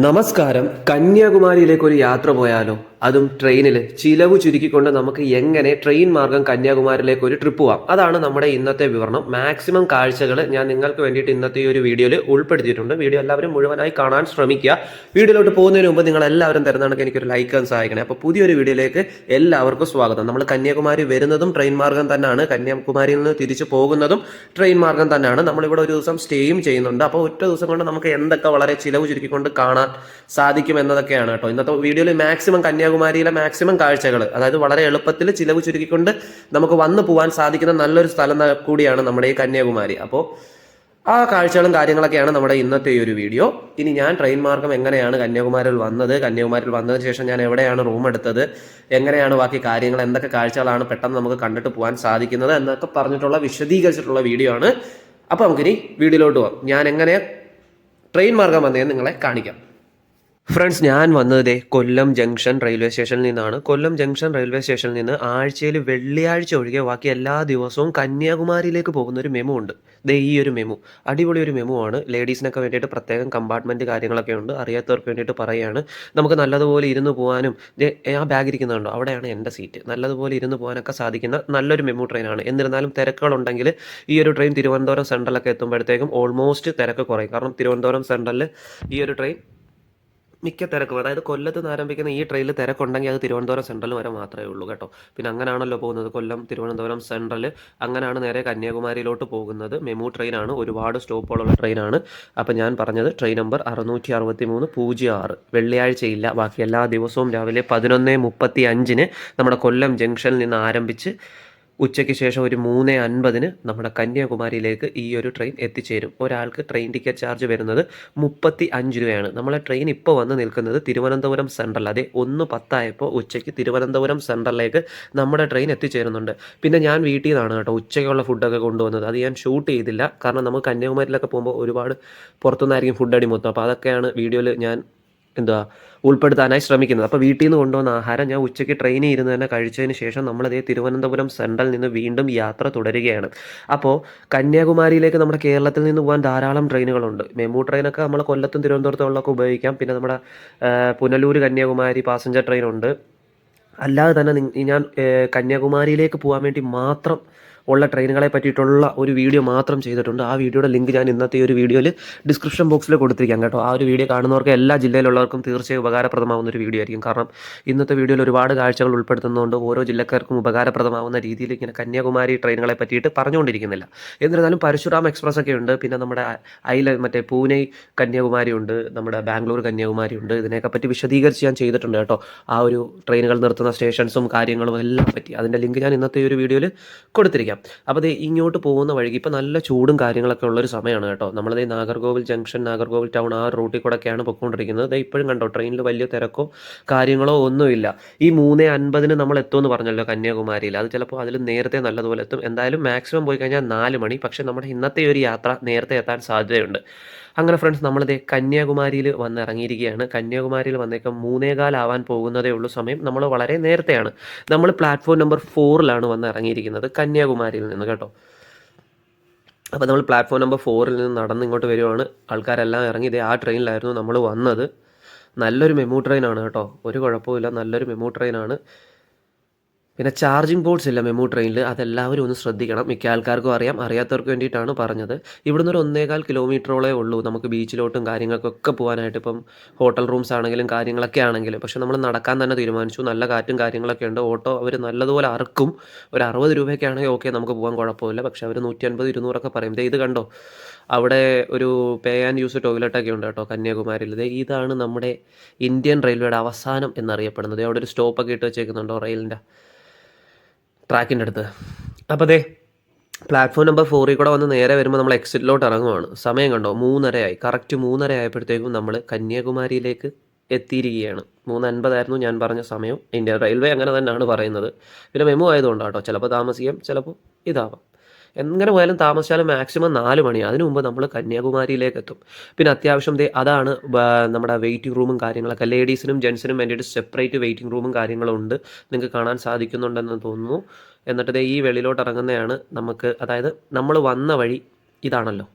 നമസ്കാരം. കന്യാകുമാരിയിലേക്ക് ഒരു യാത്ര പോയാലോ? അതും ട്രെയിനിൽ. ചിലവ് ചുരുക്കിക്കൊണ്ട് നമുക്ക് എങ്ങനെ ട്രെയിൻ മാർഗം കന്യാകുമാരിയിലേക്ക് ഒരു ട്രിപ്പ് പോവാം, അതാണ് നമ്മുടെ ഇന്നത്തെ വിവരണം. മാക്സിമം കാഴ്ചകൾ ഞാൻ നിങ്ങൾക്ക് വേണ്ടിയിട്ട് ഇന്നത്തെ ഈ ഒരു വീഡിയോയിൽ ഉൾപ്പെടുത്തിയിട്ടുണ്ട്. വീഡിയോ എല്ലാവരും മുഴുവനായി കാണാൻ ശ്രമിക്കുക. വീഡിയോയിലോട്ട് പോകുന്നതിന് മുമ്പ് നിങ്ങൾ എല്ലാവരും തരുന്നതാണ് എനിക്കൊരു ലൈക്ക് ആൻഡ് സഹായിക്കണേ. അപ്പോൾ പുതിയൊരു വീഡിയോയിലേക്ക് എല്ലാവർക്കും സ്വാഗതം. നമ്മൾ കന്യാകുമാരി വരുന്നതും ട്രെയിൻ മാർഗം തന്നെയാണ്, കന്യാകുമാരിയിൽ നിന്ന് തിരിച്ചു പോകുന്നതും ട്രെയിൻ മാർഗം തന്നെയാണ്. നമ്മളിവിടെ ഒരു ദിവസം സ്റ്റേയും ചെയ്യുന്നുണ്ട്. അപ്പോൾ ഒറ്റ ദിവസം കൊണ്ട് നമുക്ക് എന്തൊക്കെ വളരെ ചിലവ് ചുരുക്കിക്കൊണ്ട് കാണാൻ സാധിക്കും എന്നതൊക്കെയാണ് കേട്ടോ ഇന്നത്തെ വീഡിയോയിൽ. മാക്സിമം കന്യാകുമാരിയിലെ മാക്സിമം കാഴ്ചകൾ, അതായത് വളരെ എളുപ്പത്തിൽ ചിലവ് ചുരുക്കിക്കൊണ്ട് നമുക്ക് വന്നു പോകാൻ സാധിക്കുന്ന നല്ലൊരു സ്ഥലം കൂടിയാണ് നമ്മുടെ ഈ കന്യാകുമാരി. അപ്പോൾ ആ കാഴ്ചകളും കാര്യങ്ങളൊക്കെയാണ് നമ്മുടെ ഇന്നത്തെ ഈ ഒരു വീഡിയോ. ഇനി ഞാൻ ട്രെയിൻ മാർഗം എങ്ങനെയാണ് കന്യാകുമാരിയിൽ വന്നതിന് ശേഷം ഞാൻ എവിടെയാണ് റൂം എടുത്തത്, എങ്ങനെയാണ് ബാക്കി കാര്യങ്ങൾ, എന്തൊക്കെ കാഴ്ചകളാണ് പെട്ടെന്ന് നമുക്ക് കണ്ടിട്ട് പോകാൻ സാധിക്കുന്നത് എന്നൊക്കെ പറഞ്ഞിട്ടുള്ള വിശദീകരിച്ചിട്ടുള്ള വീഡിയോ ആണ്. അപ്പോൾ നമുക്കിനി വീഡിയോയിലോട്ട് പോകാം. ഞാൻ എങ്ങനെ ട്രെയിൻ മാർഗം വന്നതെന്ന് നിങ്ങളെ കാണിക്കാം. ഫ്രണ്ട്സ്, ഞാൻ വന്നത് കൊല്ലം ജംഗ്ഷൻ റെയിൽവേ സ്റ്റേഷനിൽ നിന്നാണ്. കൊല്ലം ജംഗ്ഷൻ റെയിൽവേ സ്റ്റേഷനിൽ നിന്ന് ആഴ്ചയിൽ വെള്ളിയാഴ്ച ഒഴികെ ബാക്കി എല്ലാ ദിവസവും കന്യാകുമാരിയിലേക്ക് പോകുന്ന ഒരു മെമു ഉണ്ട്. ഈ ഒരു മെമു അടിപൊളി ഒരു മെമു ആണ്. ലേഡീസിനൊക്കെ വേണ്ടിയിട്ട് പ്രത്യേകം കമ്പാർട്ട്മെൻറ്റ് കാര്യങ്ങളൊക്കെ ഉണ്ട്. അറിയാത്തവർക്ക് വേണ്ടിയിട്ട് പറയുകയാണ്. നമുക്ക് നല്ലതുപോലെ ഇരുന്ന് പോകാനും, ആ ബാഗ് ഇരിക്കുന്നുണ്ടോ, അവിടെയാണ് എൻ്റെ സീറ്റ്. നല്ലതുപോലെ ഇരുന്ന് പോകാനൊക്കെ സാധിക്കുന്ന നല്ലൊരു മെമു ട്രെയിനാണ്. എന്നിരുന്നാലും തിരക്കുകളുണ്ടെങ്കിൽ ഈ ഒരു ട്രെയിൻ തിരുവനന്തപുരം സെൻട്രലൊക്കെ എത്തുമ്പോഴത്തേക്കും ഓൾമോസ്റ്റ് തിരക്ക് കുറയും. കാരണം തിരുവനന്തപുരം സെൻട്രലിൽ ഈ ഒരു ട്രെയിൻ മിക്ക തിരക്കും, അതായത് കൊല്ലത്ത് നിന്ന് ആരംഭിക്കുന്ന ഈ ട്രെയിനിൽ തിരക്കുണ്ടെങ്കിൽ അത് തിരുവനന്തപുരം സെൻട്രൽ വരെ മാത്രമേ ഉള്ളൂ കേട്ടോ. പിന്നെ അങ്ങനെയാണല്ലോ പോകുന്നത്, കൊല്ലം തിരുവനന്തപുരം സെൻട്രൽ. അങ്ങനെയാണ് നേരെ കന്യാകുമാരിയിലോട്ട് പോകുന്നത്. മെമു ട്രെയിനാണ്, ഒരുപാട് സ്റ്റോപ്പുകളുള്ള ട്രെയിനാണ്. അപ്പം ഞാൻ പറഞ്ഞത് ട്രെയിൻ നമ്പർ 663-06. വെള്ളിയാഴ്ചയില്ല, ബാക്കി എല്ലാ ദിവസവും രാവിലെ 11:35 നമ്മുടെ കൊല്ലം ജംഗ്ഷനിൽ നിന്ന് ആരംഭിച്ച് ഉച്ചയ്ക്ക് ശേഷം ഒരു 3:50 നമ്മുടെ കന്യാകുമാരിയിലേക്ക് ഈ ഒരു ട്രെയിൻ എത്തിച്ചേരും. ഒരാൾക്ക് ട്രെയിൻ ടിക്കറ്റ് ചാർജ് വരുന്നത് 35 രൂപയാണ്. നമ്മളെ ട്രെയിൻ ഇപ്പോൾ വന്ന് നിൽക്കുന്നത് തിരുവനന്തപുരം സെൻട്രൽ. അതെ, 1:10 ഉച്ചയ്ക്ക് തിരുവനന്തപുരം സെൻട്രലിലേക്ക് നമ്മുടെ ട്രെയിൻ എത്തിച്ചേരുന്നുണ്ട്. പിന്നെ ഞാൻ വീട്ടിൽ നിന്നാണ് കേട്ടോ ഉച്ചയ്ക്കുള്ള ഫുഡൊക്കെ കൊണ്ടുവന്നത്. അത് ഞാൻ ഷൂട്ട് ചെയ്തില്ല, കാരണം നമുക്ക് കന്യാകുമാരിയിലൊക്കെ പോകുമ്പോൾ ഒരുപാട് പുറത്തുനിന്നായിരിക്കും ഫുഡ് അടി മൊത്തം. അപ്പോൾ അതൊക്കെയാണ് വീഡിയോയിൽ ഞാൻ ഉൾപ്പെടുത്താനായി ശ്രമിക്കുന്നത്. അപ്പോൾ വീട്ടിൽ നിന്ന് കൊണ്ടുവന്ന ആഹാരം ഞാൻ ഉച്ചയ്ക്ക് ട്രെയിനിൽ ഇരുന്ന് തന്നെ കഴിച്ചതിന് ശേഷം നമ്മളതേ തിരുവനന്തപുരം സെൻട്രലിൽ നിന്ന് വീണ്ടും യാത്ര തുടരുകയാണ്. അപ്പോൾ കന്യാകുമാരിയിലേക്ക് നമ്മുടെ കേരളത്തിൽ നിന്ന് പോകാൻ ധാരാളം ട്രെയിനുകളുണ്ട്. മെമു ട്രെയിനൊക്കെ നമ്മൾ കൊല്ലത്തും തിരുവനന്തപുരത്തുള്ളൊക്കെ ഉപയോഗിക്കാം. പിന്നെ നമ്മുടെ പുനലൂർ കന്യാകുമാരി പാസഞ്ചർ ട്രെയിനുണ്ട്. അല്ലാതെ തന്നെ ഞാൻ കന്യാകുമാരിയിലേക്ക് പോകാൻ വേണ്ടി മാത്രം ഉള്ള ട്രെയിനുകളെ പറ്റിയിട്ടുള്ള ഒരു വീഡിയോ മാത്രം ചെയ്തിട്ടുണ്ട്. ആ വീഡിയോയുടെ ലിങ്ക് ഞാൻ ഇന്നത്തെ ഈ ഒരു വീഡിയോയിൽ ഡിസ്ക്രിപ്ഷൻ ബോക്സിൽ കൊടുത്തിരിക്കാം കേട്ടോ. ആ ഒരു വീഡിയോ കാണുന്നവർക്ക് എല്ലാ ജില്ലയിലുള്ളവർക്കും തീർച്ചയായും ഉപകാരപ്രദമാവുന്ന ഒരു വീഡിയോ ആയിരിക്കും. കാരണം ഇന്നത്തെ വീഡിയോയിൽ ഒരുപാട് കാഴ്ചകൾ ഉൾപ്പെടുത്തുന്നതുകൊണ്ട് ഓരോ ജില്ലക്കാർക്കും ഉപകാരപ്രദമാവുന്ന രീതിയിൽ ഇങ്ങനെ കന്യാകുമാരി ട്രെയിനുകളെ പറ്റിയിട്ട് പറഞ്ഞുകൊണ്ടിരിക്കുന്നില്ല. എന്നിരുന്നാലും പരശുറാം എക്സ്പ്രസ് ഒക്കെ ഉണ്ട്. പിന്നെ നമ്മുടെ മറ്റേ പൂനെ കന്യാകുമാരി ഉണ്ട്, നമ്മുടെ ബാംഗ്ലൂർ കന്യാകുമാരി ഉണ്ട്. ഇതിനെയൊക്കെ പറ്റി വിശദീകരിച്ച് ഞാൻ ചെയ്തിട്ടുണ്ട് കേട്ടോ. ആ ഒരു ട്രെയിനുകൾ നിർത്തുന്ന സ്റ്റേഷൻസും കാര്യങ്ങളും എല്ലാം പറ്റി അതിൻ്റെ ലിങ്ക് ഞാൻ ഇന്നത്തെ ഈ ഒരു വീഡിയോയിൽ കൊടുത്തിരിക്കാം. അപ്പോൾ ഇങ്ങോട്ട് പോകുന്ന വഴിക്ക് ഇപ്പോൾ നല്ല ചൂടും കാര്യങ്ങളൊക്കെ ഉള്ളൊരു സമയമാണ് കേട്ടോ. നമ്മളത് നാഗർകോവിൽ ജംഗ്ഷൻ, നാഗർകോവിൽ ടൗൺ ആ റൂട്ടിൽ കൂടെയൊക്കെയാണ് പൊയ്ക്കൊണ്ടിരിക്കുന്നത്. ഇപ്പോഴും കണ്ടോ ട്രെയിനിൽ വലിയ തിരക്കോ കാര്യങ്ങളോ ഒന്നുമില്ല. ഈ 3:50 നമ്മൾ എത്തുമെന്ന് പറഞ്ഞല്ലോ കന്യാകുമാരിയിൽ. അത് ചിലപ്പോൾ അതിൽ നേരത്തെ നല്ലതുപോലെ എത്തും. എന്തായാലും മാക്സിമം പോയി കഴിഞ്ഞാൽ 4 മണി. പക്ഷേ നമ്മുടെ ഇന്നത്തെ ഒരു യാത്ര നേരത്തെ എത്താൻ സാധ്യതയുണ്ട്. അങ്ങനെ ഫ്രണ്ട്സ്, നമ്മളിത് കന്യാകുമാരിയിൽ വന്ന് ഇറങ്ങിയിരിക്കുകയാണ്. കന്യാകുമാരിയിൽ വന്നേക്കാം 3:15 ആവാൻ പോകുന്നതേ ഉള്ളൂ സമയം. നമ്മൾ വളരെ നേരത്തെയാണ്. നമ്മൾ പ്ലാറ്റ്ഫോം നമ്പർ 4-ലാണ് വന്ന് ഇറങ്ങിയിരിക്കുന്നത് കന്യാകുമാരിയിൽ നിന്ന് കേട്ടോ. അപ്പോൾ നമ്മൾ പ്ലാറ്റ്ഫോം നമ്പർ 4-ൽ നിന്ന് നടന്ന് ഇങ്ങോട്ട് വരുവാണ്. ആൾക്കാരെല്ലാം ഇറങ്ങി ആ ട്രെയിനിലായിരുന്നു നമ്മൾ വന്നത്. നല്ലൊരു മെമു ട്രെയിനാണ് കേട്ടോ, ഒരു കുഴപ്പമില്ല, നല്ലൊരു മെമു ട്രെയിനാണ്. പിന്നെ ചാർജിങ് പോർട്സ് ഇല്ല മെമു ട്രെയിനിൽ, അതെല്ലാവരും ഒന്ന് ശ്രദ്ധിക്കണം. മിക്ക ആൾക്കാർക്കും അറിയാം, അറിയാത്തവർക്ക് വേണ്ടിയിട്ടാണ് പറഞ്ഞത്. ഇവിടുന്ന് ഒരു 1.25 കിലോമീറ്ററോളേ ഉള്ളൂ നമുക്ക് ബീച്ചിലോട്ടും കാര്യങ്ങൾക്കൊക്കെ പോകാനായിട്ട്. ഇപ്പം ഹോട്ടൽ റൂംസ് ആണെങ്കിലും കാര്യങ്ങളൊക്കെ ആണെങ്കിലും. പക്ഷെ നമ്മൾ നടക്കാൻ തന്നെ തീരുമാനിച്ചു. നല്ല കാറ്റും കാര്യങ്ങളൊക്കെ ഉണ്ട്. ഓട്ടോ അവർ നല്ലതുപോലെ അറക്കും. ഒരു 60 രൂപയൊക്കെ ആണെങ്കിൽ ഓക്കെ, നമുക്ക് പോകാൻ കുഴപ്പമില്ല. പക്ഷെ അവർ 150-200 പറയും. ഇത് കണ്ടോ, അവിടെ ഒരു പേ ആൻഡ് യൂസ് ടോയ്ലറ്റൊക്കെ ഉണ്ട് കേട്ടോ കന്യാകുമാരിയിൽ. ഇതാണ് നമ്മുടെ ഇന്ത്യൻ റെയിൽവേയുടെ അവസാനം എന്നറിയപ്പെടുന്നത്. അവിടെ ഒരു സ്റ്റോപ്പൊക്കെ ഇട്ട് വെച്ചേക്കുന്നുണ്ടോ റെയിലിൻ്റെ ട്രാക്കിൻ്റെ അടുത്ത്. അപ്പോൾ പ്ലാറ്റ്ഫോം നമ്പർ 4-ൽ കൂടെ വന്ന് നേരെ വരുമ്പോൾ നമ്മൾ എക്സിറ്റിലോട്ട് ഇറങ്ങുവാണ്. സമയം കണ്ടോ, 3:30 ആയി. കറക്റ്റ് 3:30 ആയപ്പോഴത്തേക്കും നമ്മൾ കന്യാകുമാരിയിലേക്ക് എത്തിയിരിക്കുകയാണ്. 3:50 ഞാൻ പറഞ്ഞ സമയം. ഇന്ത്യൻ റെയിൽവേ അങ്ങനെ തന്നെയാണ് പറയുന്നത്. പിന്നെ മെമു ആയതുകൊണ്ടാണ് കേട്ടോ, ചിലപ്പോൾ താമസിക്കാം, ചിലപ്പോൾ ഇതാവാം. എങ്ങനെ പോയാലും താമസിച്ചാലും മാക്സിമം 4 മണി. അതിനു മുമ്പ് നമ്മൾ കന്യാകുമാരിയിലേക്ക് എത്തും. പിന്നെ അത്യാവശ്യം അതാണ് നമ്മുടെ വെയിറ്റിംഗ് റൂമും കാര്യങ്ങളൊക്കെ. ലേഡീസിനും ജെൻസിനും വേണ്ടിയിട്ട് സെപ്പറേറ്റ് വെയിറ്റിംഗ് റൂമും കാര്യങ്ങളും ഉണ്ട്. നിങ്ങൾക്ക് കാണാൻ സാധിക്കുന്നുണ്ടെന്ന് തോന്നുന്നു. എന്നിട്ട് ഈ വെളിയിലോട്ട് ഇറങ്ങുന്നതാണ് നമുക്ക്, അതായത് നമ്മൾ വന്ന വഴി ഇതാണല്ലോ.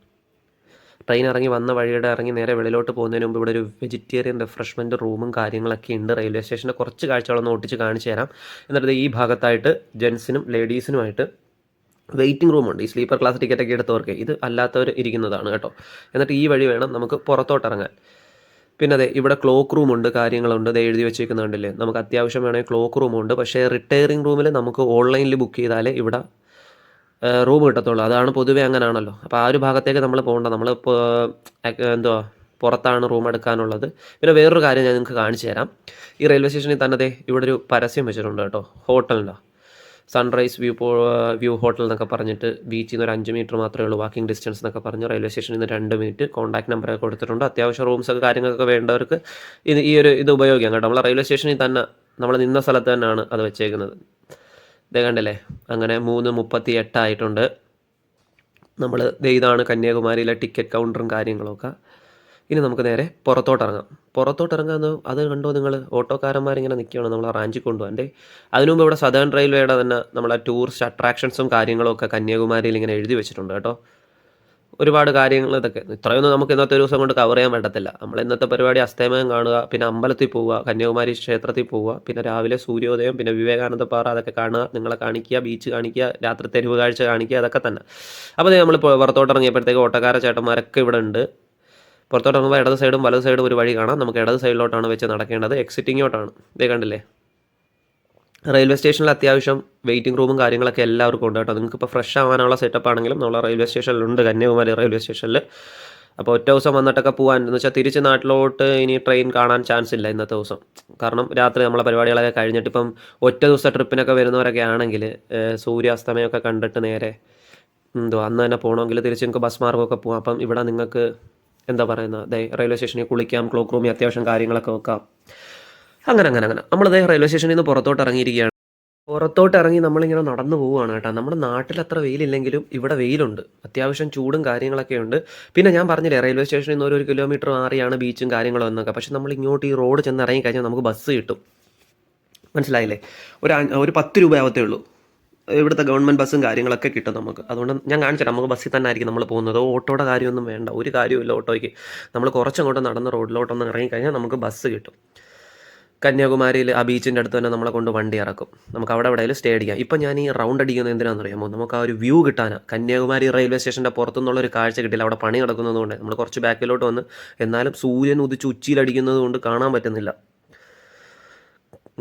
ട്രെയിൻ ഇറങ്ങി വന്ന വഴിയുടെ ഇറങ്ങി നേരെ വെളിയിലോട്ട് പോകുന്നതിന് മുമ്പ് ഇവിടെ ഒരു വെജിറ്റേറിയൻ റിഫ്രഷ്മെൻറ്റ് റൂമും കാര്യങ്ങളൊക്കെ ഉണ്ട്. റെയിൽവേ സ്റ്റേഷൻ്റെ കുറച്ച് കാഴ്ചകളൊന്ന് ഓട്ടിച്ച് കാണിച്ചു തരാം. എന്നിട്ട് ഈ ഭാഗത്തായിട്ട് ജെൻസിനും ലേഡീസിനുമായിട്ട് വെയിറ്റിംഗ് റൂമുണ്ട്. ഈ സ്ലീപ്പർ ക്ലാസ് ടിക്കറ്റൊക്കെ എടുത്തവർക്ക്, ഇത് അല്ലാത്തവർ ഇരിക്കുന്നതാണ് കേട്ടോ. എന്നിട്ട് ഈ വഴി വേണം നമുക്ക് പുറത്തോട്ട് ഇറങ്ങാൻ. പിന്നെ അതെ, ഇവിടെ ക്ലോക്ക് റൂമുണ്ട്, കാര്യങ്ങളുണ്ട്. ഇത് എഴുതി വെച്ചേക്കുന്നുണ്ടല്ലേ, നമുക്ക് അത്യാവശ്യം വേണമെങ്കിൽ ക്ലോക്ക് റൂമുണ്ട്. പക്ഷേ റിട്ടയറിംഗ് റൂമിൽ നമുക്ക് ഓൺലൈനിൽ ബുക്ക് ചെയ്താലേ ഇവിടെ റൂം കിട്ടത്തുള്ളൂ. അതാണ് പൊതുവേ അങ്ങനെയാണല്ലോ. അപ്പോൾ ആ ഒരു ഭാഗത്തേക്ക് നമ്മൾ പോകണ്ട. നമ്മൾ എന്തുവാ പുറത്താണ് റൂം എടുക്കാനുള്ളത്. പിന്നെ വേറൊരു കാര്യം ഞാൻ നിങ്ങൾക്ക് കാണിച്ചു തരാം. ഈ റെയിൽവേ സ്റ്റേഷനിൽ തന്നെ ഇവിടെ ഒരു പരസ്യം വെച്ചിട്ടുണ്ട് കേട്ടോ, ഹോട്ടലിൻ്റെ സൺറൈസ് വ്യൂ ഹോട്ടൽ എന്നൊക്കെ പറഞ്ഞിട്ട്. ബീച്ചിൽ നിന്ന് ഒരു 5 മീറ്റർ മാത്രമേ ഉള്ളൂ വാക്കിംഗ് ഡിസ്റ്റൻസ് എന്നൊക്കെ പറഞ്ഞ്. റെയിൽവേ സ്റ്റേഷനിൽ നിന്ന് 2 മിനിറ്റ്. കോൺടാക്ട് നമ്പറൊക്കെ കൊടുത്തിട്ടുണ്ട്. അത്യാവശ്യം റൂംസൊക്കെ കാര്യങ്ങളൊക്കെ വേണ്ടവർക്ക് ഇത് ഉപയോഗിക്കാം കേട്ടോ. നമ്മളെ റെയിൽവേ സ്റ്റേഷനിൽ തന്നെ നമ്മൾ നിന്ന സ്ഥലത്ത് തന്നെയാണ് അത് വെച്ചേക്കുന്നത്. ഇതേ കണ്ടല്ലേ, അങ്ങനെ 3:38 ആയിട്ടുണ്ട്. നമ്മൾ ഇതാണ് കന്യാകുമാരിയിലെ ടിക്കറ്റ് കൗണ്ടറും കാര്യങ്ങളൊക്കെ. ഇനി നമുക്ക് നേരെ പുറത്തോട്ടിറങ്ങാമെന്ന് അത് കണ്ടോ നിങ്ങൾ, ഓട്ടോക്കാരന്മാരിങ്ങനെ നിൽക്കുകയാണ് നമ്മളെ റാഞ്ചി കൊണ്ടുപോകാൻ. അതിനു മുമ്പ് ഇവിടെ സദേൺ റെയിൽവേയുടെ തന്നെ നമ്മളെ ടൂറിസ്റ്റ് അട്രാക്ഷൻസും കാര്യങ്ങളൊക്കെ കന്യാകുമാരിയിൽ ഇങ്ങനെ എഴുതി വെച്ചിട്ടുണ്ട് കേട്ടോ. ഒരുപാട് കാര്യങ്ങൾ ഇതൊക്കെ. ഇത്രയൊന്നും നമുക്ക് ഇന്നത്തെ ഒരു ദിവസം കൊണ്ട് കവർ ചെയ്യാൻ പറ്റത്തില്ല. നമ്മൾ ഇന്നത്തെ പരിപാടി അസ്തമയം കാണുക, പിന്നെ അമ്പലത്തിൽ പോവുക, കന്യാകുമാരി ക്ഷേത്രത്തിൽ പോവുക, പിന്നെ രാവിലെ സൂര്യോദയം, പിന്നെ വിവേകാനന്ദ പാറ അതൊക്കെ കാണുക, നിങ്ങളെ കാണിക്കുക, ബീച്ച് കാണിക്കുക, രാത്രി തെരുവ് കാഴ്ച കാണിക്കുക, അതൊക്കെ തന്നെ. അപ്പോൾ നമ്മൾ പുറത്തോട്ടിറങ്ങിയപ്പോഴത്തേക്ക് ഓട്ടക്കാര ചേട്ടന്മാരൊക്കെ ഇവിടെ ഉണ്ട്. പുറത്തോട്ടിറങ്ങുമ്പോൾ ഇടത് സൈഡും വലത് സൈഡും ഒരു വഴി കാണാം. നമുക്ക് ഇടത് സൈഡിലോട്ടാണ് വെച്ച് നടക്കേണ്ടത്, എക്സിറ്റിങ്ങോട്ടാണ്. ഇതേ കണ്ടില്ലേ, റെയിൽവേ സ്റ്റേഷനിൽ അത്യാവശ്യം വെയിറ്റിംഗ് റൂമും കാര്യങ്ങളൊക്കെ എല്ലാവർക്കും ഉണ്ട് കേട്ടോ. നിങ്ങൾക്കിപ്പോൾ ഫ്രഷ് ആവാനുള്ള സെറ്റപ്പ് ആണെങ്കിലും നമ്മളെ റെയിൽവേ സ്റ്റേഷനിലുണ്ട്, കന്യാകുമാരി റെയിൽവേ സ്റ്റേഷനിൽ. അപ്പോൾ ഒറ്റ ദിവസം വന്നിട്ടൊക്കെ പോകാൻ എന്ന് വെച്ചാൽ തിരിച്ച് നാട്ടിലോട്ട് ഇനി ട്രെയിൻ കാണാൻ ചാൻസ് ഇല്ല ഇന്നത്തെ ദിവസം. കാരണം രാത്രി നമ്മളെ പരിപാടികളൊക്കെ കഴിഞ്ഞിട്ട് ഇപ്പം ഒറ്റ ദിവസം ട്രിപ്പിനൊക്കെ വരുന്നവരൊക്കെ ആണെങ്കിൽ സൂര്യാസ്തമയമൊക്കെ കണ്ടിട്ട് നേരെ അന്ന് തന്നെ പോകണമെങ്കിൽ തിരിച്ച് നിങ്ങൾക്ക് ബസ് മാർഗ്ഗമൊക്കെ പോകാം. അപ്പം ഇവിടെ നിങ്ങൾക്ക് എന്താ പറയുന്നത്, റെയിൽവേ സ്റ്റേഷനിൽ കുളിക്കാം, ക്ലോക്ക് റൂമിൽ അത്യാവശ്യം കാര്യങ്ങളൊക്കെ വെക്കാം. അങ്ങനെ നമ്മളിതേ റെയിൽവേ സ്റ്റേഷനിൽ നിന്ന് പുറത്തോട്ട് ഇറങ്ങിയിരിക്കുകയാണ്. പുറത്തോട്ട് നമ്മളിങ്ങനെ നടന്നു പോവുകയാണ് കേട്ടോ. നമ്മുടെ നാട്ടിൽ അത്ര വെയിലില്ലെങ്കിലും ഇവിടെ വെയിലുണ്ട്, അത്യാവശ്യം ചൂടും കാര്യങ്ങളൊക്കെ ഉണ്ട്. പിന്നെ ഞാൻ പറഞ്ഞില്ലേ, റെയിൽവേ സ്റ്റേഷനിൽ നിന്ന് 1 കിലോമീറ്റർ മാറിയാണ് ബീച്ചും കാര്യങ്ങളും എന്നൊക്കെ. പക്ഷെ നമ്മൾ ഇങ്ങോട്ട് ഈ റോഡ് ചെന്ന് ഇറങ്ങിക്കഴിഞ്ഞാൽ നമുക്ക് ബസ് കിട്ടും. മനസ്സിലായില്ലേ, ഒരു 10 രൂപ ആവത്തേ ഉള്ളൂ. ഇവിടുത്തെ ഗവൺമെൻറ് ബസ്സും കാര്യങ്ങളൊക്കെ കിട്ടും നമുക്ക്. അതുകൊണ്ട് ഞാൻ കാണിച്ചിട്ട് നമുക്ക് ബസ്സിൽ തന്നെ ആയിരിക്കും നമ്മൾ പോകുന്നത്. ഓട്ടോയുടെ കാര്യമൊന്നും വേണ്ട, ഒരു കാര്യമില്ല ഓട്ടോയ്ക്ക്. നമ്മൾ കുറച്ചങ്ങോട്ട് നടന്ന് റോഡിലോട്ടൊന്ന് ഇറങ്ങിക്കഴിഞ്ഞാൽ നമുക്ക് ബസ് കിട്ടും. കന്യാകുമാരിയിൽ ആ ബീച്ചിൻ്റെ അടുത്ത് തന്നെ നമ്മളെ കൊണ്ട് വണ്ടി ഇറക്കും. നമുക്ക് അവിടെ എവിടെയെങ്കിലും സ്റ്റേ അടിക്കാം. ഇപ്പം ഞാൻ ഈ റൗണ്ട് അടിക്കുന്നത് എന്തിനാണെന്ന് അറിയാമോ, നമുക്ക് ആ ഒരു വ്യൂ കിട്ടാനാണ്. കന്യാകുമാരി റെയിൽവേ സ്റ്റേഷൻ്റെ പുറത്തുനിന്നുള്ളൊരു കാഴ്ച കിട്ടില്ല, അവിടെ പണി നടക്കുന്നതുകൊണ്ട്. നമ്മൾ കുറച്ച് ബാക്കിലോട്ട് വന്ന്, എന്നാലും സൂര്യൻ ഉദിച്ച് ഉച്ചിയിലടിക്കുന്നത് കൊണ്ട് കാണാൻ പറ്റുന്നില്ല.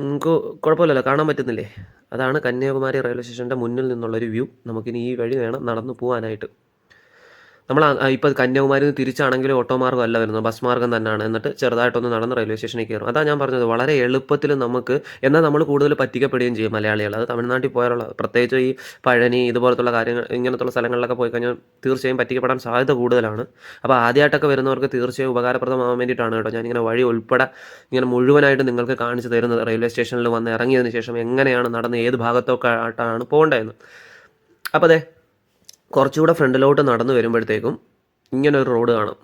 നിങ്ങൾക്ക് കുഴപ്പമില്ലല്ലോ, കാണാൻ പറ്റുന്നില്ലേ? അതാണ് കന്യാകുമാരി റെയിൽവേ സ്റ്റേഷൻ്റെ മുന്നിൽ നിന്നുള്ളൊരു വ്യൂ. നമുക്കിനി ഈ വഴി വേണം നടന്നു പോകാനായിട്ട്. നമ്മൾ ഇപ്പോൾ കന്യാകുമാരിയിൽ നിന്ന് തിരിച്ചാണെങ്കിലും ഓട്ടോ മാർഗ്ഗം അല്ല വരുന്നത്, ബസ് മാർഗ്ഗം തന്നെയാണ്. എന്നിട്ട് ചെറുതായിട്ടൊന്ന് നടന്ന് റെയിൽവേ സ്റ്റേഷനിൽ കയറും. അതാണ് ഞാൻ പറഞ്ഞത്, വളരെ എളുപ്പത്തിൽ നമുക്ക്. എന്നാൽ നമ്മൾ കൂടുതൽ പറ്റിക്കപ്പെടുകയും ചെയ്യും മലയാളികൾ. അത് തമിഴ്നാട്ടിൽ പോയാലുള്ള, പ്രത്യേകിച്ച് ഈ പഴനി ഇതുപോലത്തുള്ള കാര്യങ്ങൾ, ഇങ്ങനത്തുള്ള സ്ഥലങ്ങളിലൊക്കെ പോയി കഴിഞ്ഞാൽ തീർച്ചയായും പറ്റിക്കപ്പെടാൻ സാധ്യത കൂടുതലാണ്. അപ്പോൾ ആദ്യമായിട്ടൊക്കെ വരുന്നവർക്ക് തീർച്ചയായും ഉപകാരപ്രദമാകാൻ വേണ്ടിയിട്ടാണ് കേട്ടോ ഞാനിങ്ങനെ വഴി ഉൾപ്പെടെ ഇങ്ങനെ മുഴുവനായിട്ട് നിങ്ങൾക്ക് കാണിച്ചു തരുന്നത്. റെയിൽവേ സ്റ്റേഷനിൽ വന്ന് ഇറങ്ങിയതിന് ശേഷം എങ്ങനെയാണ് നടന്ന് ഏത് ഭാഗത്തൊക്കെ ആയിട്ടാണ് പോകേണ്ടതെന്ന്. അപ്പോൾ അതെ, കുറച്ചുകൂടെ ഫ്രണ്ടിലോട്ട് നടന്നു വരുമ്പോഴത്തേക്കും ഇങ്ങനൊരു റോഡ് കാണാം.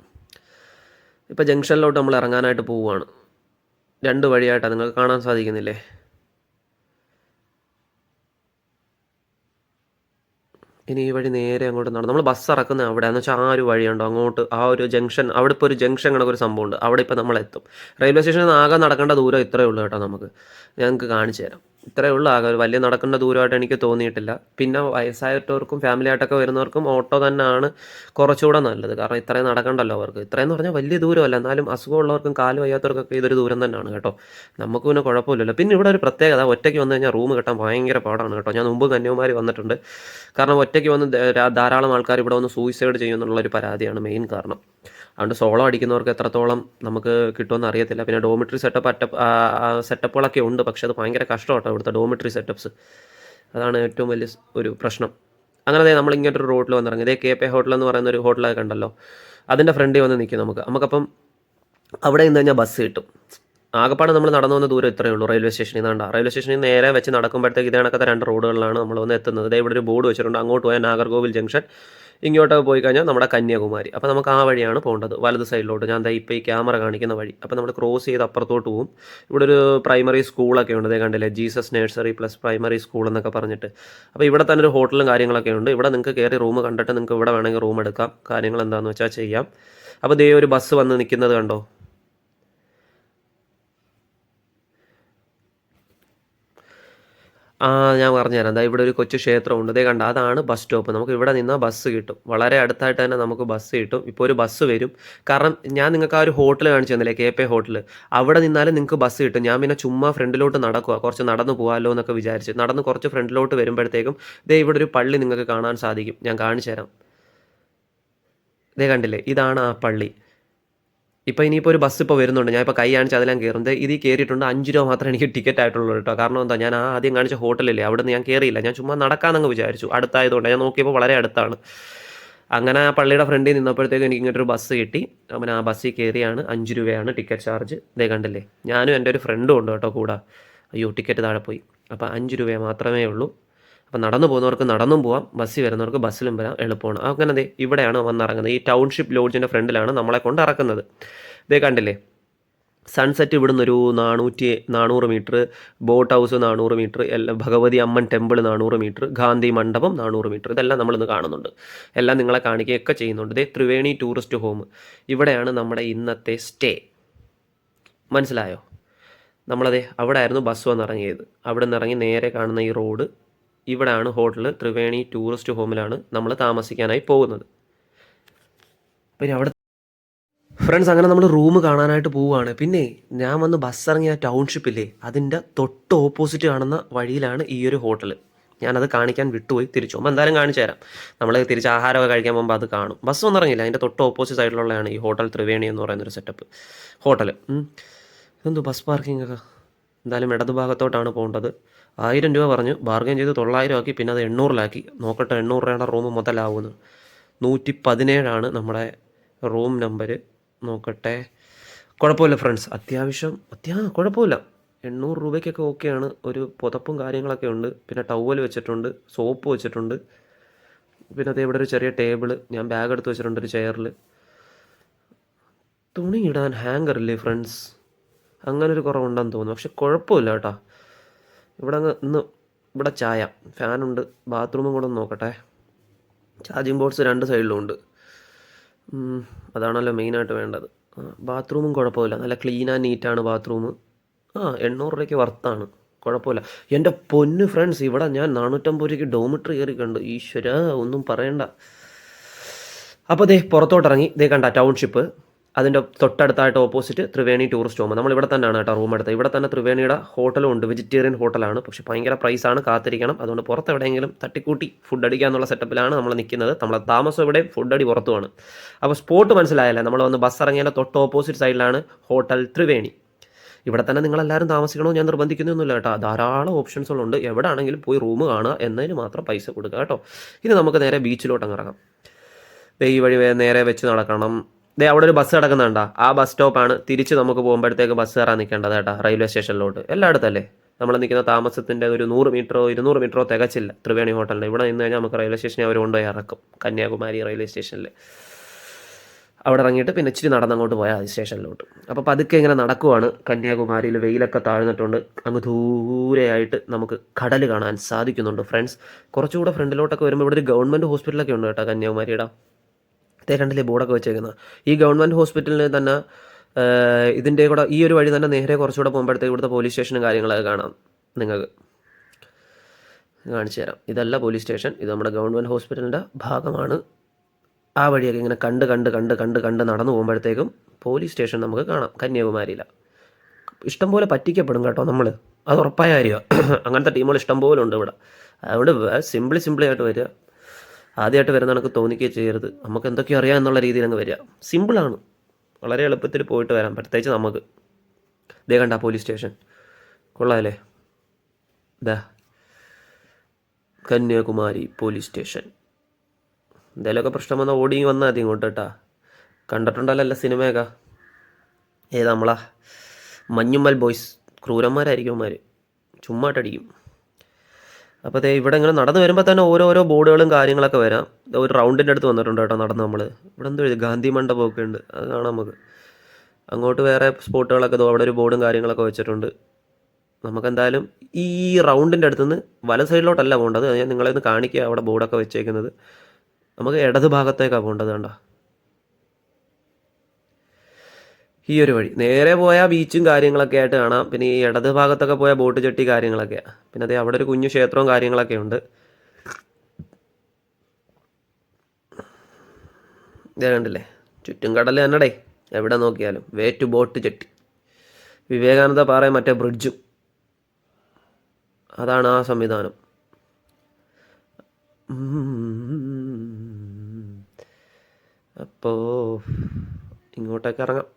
ഇപ്പോൾ ജംഗ്ഷനിലോട്ട് നമ്മൾ ഇറങ്ങാനായിട്ട് പോവുകയാണ്. 2 വഴിയായിട്ടാണ്, നിങ്ങൾക്ക് കാണാൻ സാധിക്കുന്നില്ലേ? ഇനി ഈ വഴി നേരെ അങ്ങോട്ട് നടന്നു. നമ്മൾ ബസ് ഇറക്കുന്നത് അവിടെയാണെന്ന് വെച്ചാൽ ആ ഒരു വഴിയുണ്ടോ അങ്ങോട്ട്, ആ ഒരു ജംഗ്ഷൻ, അവിടെ ഇപ്പോൾ ഒരു ജംഗ്ഷൻ കണക്കൊരു സംഭവമുണ്ട്. അവിടെ ഇപ്പോൾ നമ്മളെത്തും. റെയിൽവേ സ്റ്റേഷനിൽ നിന്ന് ആകെ നടക്കേണ്ട ദൂരം ഇത്രയേ ഉള്ളൂ കേട്ടോ. ഞങ്ങൾക്ക് കാണിച്ചു തരാം. ഇത്രയേ ഉള്ളൂ, ആകെ ഒരു വലിയ നടക്കേണ്ട ദൂരമായിട്ട് എനിക്ക് തോന്നിയിട്ടില്ല. പിന്നെ വയസ്സായിട്ടവർക്കും ഫാമിലി ആയിട്ടൊക്കെ വരുന്നവർക്കും ഓട്ടോ തന്നെയാണ് കുറച്ചുകൂടെ നല്ലത്. കാരണം ഇത്രയും നടക്കണ്ടല്ലോ അവർക്ക്. ഇത്രയെന്ന് പറഞ്ഞാൽ വലിയ ദൂരമല്ല, എന്നാലും അസുഖമുള്ളവർക്കും കാല് വയ്യാത്തവർക്കൊക്കെ ഇതൊരു ദൂരം തന്നെയാണ് കേട്ടോ. നമുക്ക് പിന്നെ കുഴപ്പമില്ലല്ലോ. പിന്നെ ഇവിടെ ഒരു പ്രത്യേകത, ഒറ്റയ്ക്ക് വന്നു കഴിഞ്ഞാൽ റൂം കിട്ടാൻ ഭയങ്കര പാടാണ് കേട്ടോ. ഞാൻ മുമ്പ് കന്യാകുമാരി വന്നിട്ടുണ്ട്. കാരണം ഒറ്റയ്ക്ക് വന്ന് ധാരാളം ആൾക്കാർ ഇവിടെ വന്ന് സൂയിസൈഡ് ചെയ്യുമെന്നുള്ളൊരു പരാതിയാണ് മെയിൻ കാരണം. അതുകൊണ്ട് സോളോ അടിക്കുന്നവർക്ക് എത്രത്തോളം നമുക്ക് കിട്ടുമെന്ന് അറിയത്തില്ല. പിന്നെ ഡോമിറ്ററി സെറ്റപ്പുകളൊക്കെ ഉണ്ട്, പക്ഷെ അത് ഭയങ്കര കഷ്ടമാട്ടോ ഇവിടുത്തെ ഡോമിറ്ററി സെറ്റപ്പ്സ്. അതാണ് ഏറ്റവും വലിയ ഒരു പ്രശ്നം. അങ്ങനെ നമ്മൾ ഇങ്ങനത്തെ ഒരു റോഡിൽ വന്നിറങ്ങി. ഇതേ KP ഹോട്ടൽ എന്ന് പറയുന്ന ഒരു ഹോട്ടലൊക്കെ കണ്ടല്ലോ, അതിൻ്റെ ഫ്രണ്ടിൽ വന്ന് നിൽക്കും നമുക്കപ്പം അവിടെ നിന്ന് കഴിഞ്ഞാൽ ബസ് കിട്ടും. ആകെപ്പാട് നമ്മൾ നടന്നു വന്ന ദൂരം ഇത്രയേ ഉള്ളൂ റെയിൽവേ സ്റ്റേഷനിൽ നിന്നാണ്. റെയിൽവേ സ്റ്റേഷനിൽ നേരെ വെച്ച് നടക്കുമ്പോഴത്തേക്ക് ഇതേ കണക്കത്തെ 2 റോഡുകളിലാണ് നമ്മൾ വന്ന് എത്തുന്നത്. ഇവിടെ ഒരു ബോർഡ് വെച്ചിട്ടുണ്ട്, അങ്ങോട്ട് പോയാൽ നാഗർകോവിൽ ജംഗ്ഷൻ, ഇങ്ങോട്ടൊക്കെ പോയി കഴിഞ്ഞാൽ നമ്മുടെ കന്യാകുമാരി. അപ്പോൾ നമുക്ക് ആ വഴിയാണ് പോകേണ്ടത്, വലത് സൈഡിലോട്ട്. ഞാൻ ദാ ഇപ്പോൾ ഈ ക്യാമറ കാണിക്കുന്ന വഴി. അപ്പോൾ നമ്മൾ ക്രോസ് ചെയ്ത് അപ്പുറത്തോട്ട് പോകും. ഇവിടെ ഒരു പ്രൈമറി സ്കൂളൊക്കെ ഉണ്ട്, ദേ കണ്ടില്ലേ, Jesus nursery plus primary school എന്നൊക്കെ പറഞ്ഞിട്ട്. അപ്പോൾ ഇവിടെ തന്നെ ഒരു ഹോട്ടലും കാര്യങ്ങളൊക്കെ ഉണ്ട്. ഇവിടെ നിങ്ങൾക്ക് കയറി റൂം കണ്ടിട്ട് നിങ്ങൾക്ക് ഇവിടെ വേണമെങ്കിൽ റൂം എടുക്കാം, കാര്യങ്ങൾ എന്താണെന്ന് വെച്ചാൽ ചെയ്യാം. അപ്പോൾ ദേ ഒരു ബസ് വന്ന് നിൽക്കുന്നത് കണ്ടോ. ഞാൻ പറഞ്ഞുതരാം. ദാ ഇവിടെ ഒരു കൊച്ചു ക്ഷേത്രമുണ്ട്, ദേ കണ്ട, അതാണ് ബസ് സ്റ്റോപ്പ്. നമുക്ക് ഇവിടെ നിന്നാൽ ബസ് കിട്ടും, വളരെ അടുത്തായിട്ട് തന്നെ നമുക്ക് ബസ് കിട്ടും. ഇപ്പോൾ ഒരു ബസ് വരും. കാരണം ഞാൻ നിങ്ങൾക്ക് ആ ഒരു ഹോട്ടൽ കാണിച്ചു തന്നില്ലേ, KP ഹോട്ടൽ, അവിടെ നിന്നാലും നിങ്ങൾക്ക് ബസ് കിട്ടും. ഞാൻ പിന്നെ ചുമ്മാ ഫ്രണ്ടിലോട്ട് നടക്കുക, കുറച്ച് നടന്നു പോകാമല്ലോ എന്നൊക്കെ വിചാരിച്ച് നടന്ന് കുറച്ച് ഫ്രണ്ടിലോട്ട് വരുമ്പോഴത്തേക്കും ദേ ഇവിടെ ഒരു പള്ളി നിങ്ങൾക്ക് കാണാൻ സാധിക്കും. ഞാൻ കാണിച്ചു തരാം. ദേ കണ്ടില്ലേ, ഇതാണ് ആ പള്ളി. ഇപ്പോൾ ഇനിയിപ്പോൾ ഒരു ബസ് ഇപ്പോൾ വരുന്നുണ്ട്, ഞാൻ ഇപ്പോൾ കൈ കാണിച്ച് അതിലാണ് കയറുന്നത്. ഇതിൽ കയറിയിട്ടുണ്ട്. 5 രൂപ മാത്രമേ എനിക്ക് ടിക്കറ്റ് ആയിട്ടുള്ളൂ കേട്ടോ. കാരണം എന്താ, ഞാൻ ആദ്യം കാണിച്ച ഹോട്ടലില്ലേ, അവിടെ നിന്ന് ഞാൻ കയറിയില്ല. ഞാൻ ചുമ്മാ നടക്കാമെന്നങ്ങ് വിചാരിച്ചു, അടുത്തായതുകൊണ്ട്. ഞാൻ നോക്കിയപ്പോൾ വളരെ അടുത്താണ്. അങ്ങനെ ആ പള്ളിയുടെ ഫ്രണ്ടിൽ നിന്നപ്പോഴത്തേക്കും എനിക്ക് ഇങ്ങോട്ടൊരു ബസ് കിട്ടി. അവൻ ആ ബസ്സിൽ കയറിയാണ്. 5 രൂപയാണ് ടിക്കറ്റ് ചാർജ്. ഇതേ കണ്ടില്ലേ, ഞാനും എൻ്റെ ഒരു ഫ്രണ്ടും ഉണ്ട് കേട്ടോ കൂടെ. അയ്യോ, ടിക്കറ്റ് താഴെ പോയി. അപ്പോൾ 5 രൂപ മാത്രമേ ഉള്ളൂ. അപ്പോൾ നടന്നു പോകുന്നവർക്ക് നടന്നും പോവാം, ബസ്സിൽ വരുന്നവർക്ക് ബസ്സിലും വരാം, എളുപ്പമാണ്. അങ്ങനെ ദേ ഇവിടെയാണ് വന്നിറങ്ങുന്നത്. ഈ ടൗൺഷിപ്പ് ലോഡ്ജിൻ്റെ ഫ്രണ്ടിലാണ് നമ്മളെ കൊണ്ട് ഇറക്കുന്നത്. ഇതേ കണ്ടില്ലേ, സൺസെറ്റ് ഇവിടുന്ന് ഒരു 400 metre, boat house 400 metre, Bhagavathi Amman temple 400 metre, Gandhi Mandapam 400 metre, ഇതെല്ലാം നമ്മളിന്ന് കാണുന്നുണ്ട്. എല്ലാം നിങ്ങളെ കാണിക്കുകയൊക്കെ ചെയ്യുന്നുണ്ട്. ഇതേ ത്രിവേണി ടൂറിസ്റ്റ് ഹോം, ഇവിടെയാണ് നമ്മുടെ ഇന്നത്തെ സ്റ്റേ. മനസ്സിലായോ? നമ്മളതേ അവിടെ ആയിരുന്നു ബസ് വന്നിറങ്ങിയത്. അവിടെ നിന്ന് ഇറങ്ങി നേരെ കാണുന്ന ഈ റോഡ്, ഇവിടെയാണ് ഹോട്ടൽ ത്രിവേണി ടൂറിസ്റ്റ് ഹോമിലാണ് നമ്മൾ താമസിക്കാനായി പോകുന്നത്. പിന്നെ അവിടെ ഫ്രണ്ട്സ്, അങ്ങനെ നമ്മൾ റൂം കാണാനായിട്ട് പോവുകയാണ്. പിന്നെ ഞാൻ വന്ന് ബസ് ഇറങ്ങിയ ടൗൺഷിപ്പില്ലേ, അതിൻ്റെ തൊട്ട് ഓപ്പോസിറ്റ് കാണുന്ന വഴിയിലാണ് ഈ ഒരു ഹോട്ടൽ. ഞാനത് കാണിക്കാൻ വിട്ടുപോയി, തിരിച്ചു പോകുമ്പോൾ എന്തായാലും കാണിച്ചു തരാം. നമ്മൾ തിരിച്ച് ആഹാരമൊക്കെ കഴിക്കാൻ പോകുമ്പോൾ അത് കാണും. ബസ് ഒന്നും ഇറങ്ങിയില്ല, അതിൻ്റെ തൊട്ട് ഓപ്പോസിറ്റ് സൈഡിലുള്ളതാണ് ഈ ഹോട്ടൽ ത്രിവേണി എന്ന് പറയുന്നൊരു സെറ്റപ്പ് ഹോട്ടൽ. ഇതെന്തോ ബസ് പാർക്കിംഗ് ഒക്കെ. എന്തായാലും ഇടതു ഭാഗത്തോട്ടാണ് പോകേണ്ടത്. 1000 രൂപ പറഞ്ഞു, ബാർഗൈൻ ചെയ്ത് 900 ആക്കി, പിന്നെ അത് 800 നോക്കട്ടെ 800 രൂപയുടെ റൂം മുതലാവുന്നു. 117 നമ്മുടെ റൂം നമ്പർ. നോക്കട്ടെ, കുഴപ്പമില്ല ഫ്രണ്ട്സ്, അത്യാവശ്യം കുഴപ്പമില്ല. 800 രൂപയ്ക്കൊക്കെ ഓക്കെയാണ്. ഒരു പുതപ്പും കാര്യങ്ങളൊക്കെ ഉണ്ട്, പിന്നെ ടവൽ വെച്ചിട്ടുണ്ട്, സോപ്പ് വെച്ചിട്ടുണ്ട്, പിന്നെ അതേ ഇവിടെ ഒരു ചെറിയ ടേബിൾ, ഞാൻ ബാഗ് എടുത്ത് വെച്ചിട്ടുണ്ട് ഒരു ചെയറിൽ. തുണി ഇടാൻ ഹാങ്കറില്ലേ ഫ്രണ്ട്സ്, അങ്ങനെ ഒരു കുറവുണ്ടെന്ന് തോന്നുന്നു. പക്ഷെ കുഴപ്പമില്ല കേട്ടോ. ഇവിടെ ചായ, ഫാനുണ്ട്, ബാത്റൂമും കൂടെ ഒന്ന് നോക്കട്ടെ. ചാർജിങ് ബോർഡ്സ് 2 സൈഡിലും ഉണ്ട്. അതാണല്ലോ മെയിനായിട്ട് വേണ്ടത്. ബാത്റൂമും കുഴപ്പമില്ല, നല്ല ക്ലീൻ ആൻഡ് നീറ്റാണ് ബാത്റൂം. 800 രൂപയ്ക്ക് വർത്താണ്, കുഴപ്പമില്ല. എൻ്റെ പൊന്ന് ഫ്രണ്ട്സ്, ഇവിടെ ഞാൻ 450 രൂപയ്ക്ക് ഡോമിറ്ററി കയറി കണ്ടു. ഈശ്വര, ഒന്നും പറയണ്ട. അപ്പോൾ ദേ പുറത്തോട്ടിറങ്ങി, ദേ കണ്ട ടൗൺഷിപ്പ്, അതിൻ്റെ തൊട്ടടുത്തായിട്ട് ഓപ്പോസിറ്റ് ത്രിവേണി ടൂറിസ്റ്റ് ഹോം. നമ്മൾ ഇവിടെ തന്നെയാണ് കേട്ടോ റൂം എടുത്തത്. ഇവിടെ തന്നെ ത്രിവേണിയുടെ ഹോട്ടലും ഉണ്ട്, വെജിറ്റേറിയൻ ഹോട്ടലാണ്. പക്ഷേ ഭയങ്കര പ്രൈസാണ്, കാത്തിരിക്കണം. അതുകൊണ്ട് പുറത്ത് എവിടെയെങ്കിലും തട്ടിക്കൂട്ടി ഫുഡ് അടിക്കാന്നുള്ള സെറ്റപ്പിലാണ് നമ്മൾ നിൽക്കുന്നത്. നമ്മളെ താമസം ഇവിടെ, ഫുഡ് അടി പുറത്തുമാണ്. അപ്പോൾ സ്പോട്ട് മനസ്സിലായല്ലേ, നമ്മൾ വന്ന് ബസ് ഇറങ്ങിയാൽ തൊട്ട് ഓപ്പോസിറ്റ് സൈഡിലാണ് ഹോട്ടൽ ത്രിവേണി. ഇവിടെ തന്നെ നിങ്ങളെല്ലാവരും താമസിക്കണമെന്ന് ഞാൻ നിർബന്ധിക്കുന്നൊന്നുമില്ല കേട്ടോ. ധാരാളം ഓപ്ഷൻസുകളുണ്ട്, എവിടെ ആണെങ്കിലും പോയി റൂം കാണുക, എന്നതിന് മാത്രം പൈസ കൊടുക്കുക കേട്ടോ. ഇനി നമുക്ക് നേരെ ബീച്ചിലോട്ട് അങ്ങ് ഇറങ്ങാം. ഈ വഴി നേരെ വെച്ച് നടക്കണം. അവിടെ ഒരു ബസ് കിടക്കുന്നുണ്ടാ, ആ ബസ് സ്റ്റോപ്പാണ്. തിരിച്ച് നമുക്ക് പോകുമ്പോഴത്തേക്ക് ബസ് കയറാൻ നിൽക്കേണ്ടത് കേട്ടോ, റെയിൽവേ സ്റ്റേഷനിലോട്ട്. എല്ലായിടത്തല്ലേ, നമ്മൾ നിൽക്കുന്ന താമസത്തിൻ്റെ ഒരു 100 മീറ്ററോ 200 മീറ്ററോ തികച്ചില്ല ത്രിവേണി ഹോട്ടലിൽ. ഇവിടെ നിന്ന് കഴിഞ്ഞാൽ നമുക്ക് റെയിൽവേ സ്റ്റേഷനിൽ അവർ കൊണ്ടുപോയി ഇറക്കും, കന്യാകുമാരി റെയിൽവേ സ്റ്റേഷനിൽ. അവിടെ ഇറങ്ങിയിട്ട് പിന്നെ ഇച്ചിരി നടന്നങ്ങോട്ട് പോയാൽ മതി സ്റ്റേഷനിലോട്ട്. അപ്പോൾ പതുക്കെ ഇങ്ങനെ നടക്കുവാണ്. കന്യാകുമാരിയിൽ വെയിലൊക്കെ താഴ്ന്നിട്ടുണ്ട്. അങ്ങ് ദൂരെയായിട്ട് നമുക്ക് കടൽ കാണാൻ സാധിക്കുന്നുണ്ട് ഫ്രണ്ട്സ്. കുറച്ചുകൂടെ ഫ്രണ്ടിലോട്ടൊക്കെ വരുമ്പോൾ ഇവിടെ ഒരു ഗവൺമെൻറ് ഹോസ്പിറ്റലൊക്കെ ഉണ്ട് കേട്ടോ കന്യാകുമാരിയുടെ. കണ്ടില്ലേ ബോർഡൊക്കെ വെച്ചേക്കുന്നത്. ഈ ഗവൺമെൻറ് ഹോസ്പിറ്റലിന് തന്നെ ഇതിൻ്റെ കൂടെ ഈ ഒരു വഴി തന്നെ നേരെ കുറച്ചുകൂടെ പോകുമ്പോഴത്തേക്ക് ഇവിടുത്തെ പോലീസ് സ്റ്റേഷനും കാര്യങ്ങളൊക്കെ കാണാം. നിങ്ങൾക്ക് കാണിച്ചു തരാം. ഇതല്ല പോലീസ് സ്റ്റേഷൻ, ഇത് നമ്മുടെ ഗവൺമെൻറ് ഹോസ്പിറ്റലിൻ്റെ ഭാഗമാണ്. ആ വഴിയൊക്കെ ഇങ്ങനെ കണ്ട് നടന്നു പോകുമ്പോഴത്തേക്കും പോലീസ് സ്റ്റേഷൻ നമുക്ക് കാണാം കന്യാകുമാരിയിൽ. ഇഷ്ടംപോലെ പറ്റിക്കപ്പെടും കേട്ടോ നമ്മൾ, അത് ഉറപ്പായ കാര്യമാണ്. അങ്ങനത്തെ ടീമുകൾ ഇഷ്ടംപോലെ ഉണ്ട് ഇവിടെ. അതുകൊണ്ട് സിമ്പിളായിട്ട് വരിക. ആദ്യമായിട്ട് വരുന്ന കണക്ക് തോന്നിക്കുകയും ചെയ്യരുത്. നമുക്ക് എന്തൊക്കെയോ അറിയാം എന്നുള്ള രീതിയിൽ അങ്ങ് വരിക. സിമ്പിളാണ്, വളരെ എളുപ്പത്തിൽ പോയിട്ട് വരാം, പ്രത്യേകിച്ച് നമുക്ക്. ഇതേ കണ്ട പോലീസ് സ്റ്റേഷൻ, കൊള്ളാമല്ലേ? ഇതാ കന്യാകുമാരി പോലീസ് സ്റ്റേഷൻ. എന്തെങ്കിലുമൊക്കെ പ്രശ്നം വന്നാൽ ഓടി വന്നാൽ മതി ഇങ്ങോട്ട് കേട്ടാ. കണ്ടിട്ടുണ്ടല്ലോ സിനിമയൊക്കെ. നമ്മളാ മഞ്ഞുമ്മൽ ബോയ്സ്, ക്രൂരന്മാരായിരിക്കും അവന്മാർ, ചുമ്മാട്ടടിക്കും. അപ്പോൾ ഇവിടെ ഇങ്ങനെ നടന്നു വരുമ്പോൾ തന്നെ ഓരോരോ ബോർഡുകളും കാര്യങ്ങളൊക്കെ വരാം. ഒരു റൗണ്ടിൻ്റെ അടുത്ത് വന്നിട്ടുണ്ട് കേട്ടോ നടന്ന് നമ്മൾ. ഇവിടെ എന്തോ എഴുതി ഗാന്ധി മണ്ഡപമൊക്കെ ഉണ്ട്, അത് കാണാം നമുക്ക്. അങ്ങോട്ട് വേറെ സ്പോട്ടുകളൊക്കെ അവിടെ ഒരു ബോർഡും കാര്യങ്ങളൊക്കെ വെച്ചിട്ടുണ്ട്. നമുക്കെന്തായാലും ഈ റൗണ്ടിൻ്റെ അടുത്തുനിന്ന് വല സൈഡിലോട്ടല്ല പോകേണ്ടത്, അത് ഞാൻ നിങ്ങളെ ഒന്ന് കാണിക്കുക. അവിടെ ബോർഡൊക്കെ വെച്ചേക്കുന്നത് നമുക്ക് ഇടത് ഭാഗത്തേക്കാണ് പോകേണ്ടത്. കണ്ട ഈ ഒരു വഴി നേരെ പോയാൽ ബീച്ചും കാര്യങ്ങളൊക്കെ ആയിട്ട് കാണാം. പിന്നെ ഈ ഇടത് ഭാഗത്തൊക്കെ പോയാൽ ബോട്ട് ചെട്ടി കാര്യങ്ങളൊക്കെയാണ്. പിന്നെ അതേ അവിടെ ഒരു കുഞ്ഞു ക്ഷേത്രവും കാര്യങ്ങളൊക്കെ ഉണ്ട്. ഇതേ കണ്ടില്ലേ, ചുറ്റും കടൽ തന്നെടേ, എവിടെ നോക്കിയാലും. Way to boat jetty, Vivekananda പാറയും മറ്റേ ബ്രിഡ്ജും, അതാണ് ആ സംവിധാനം. അപ്പോൾ ഇങ്ങോട്ടേക്ക് ഇറങ്ങാം.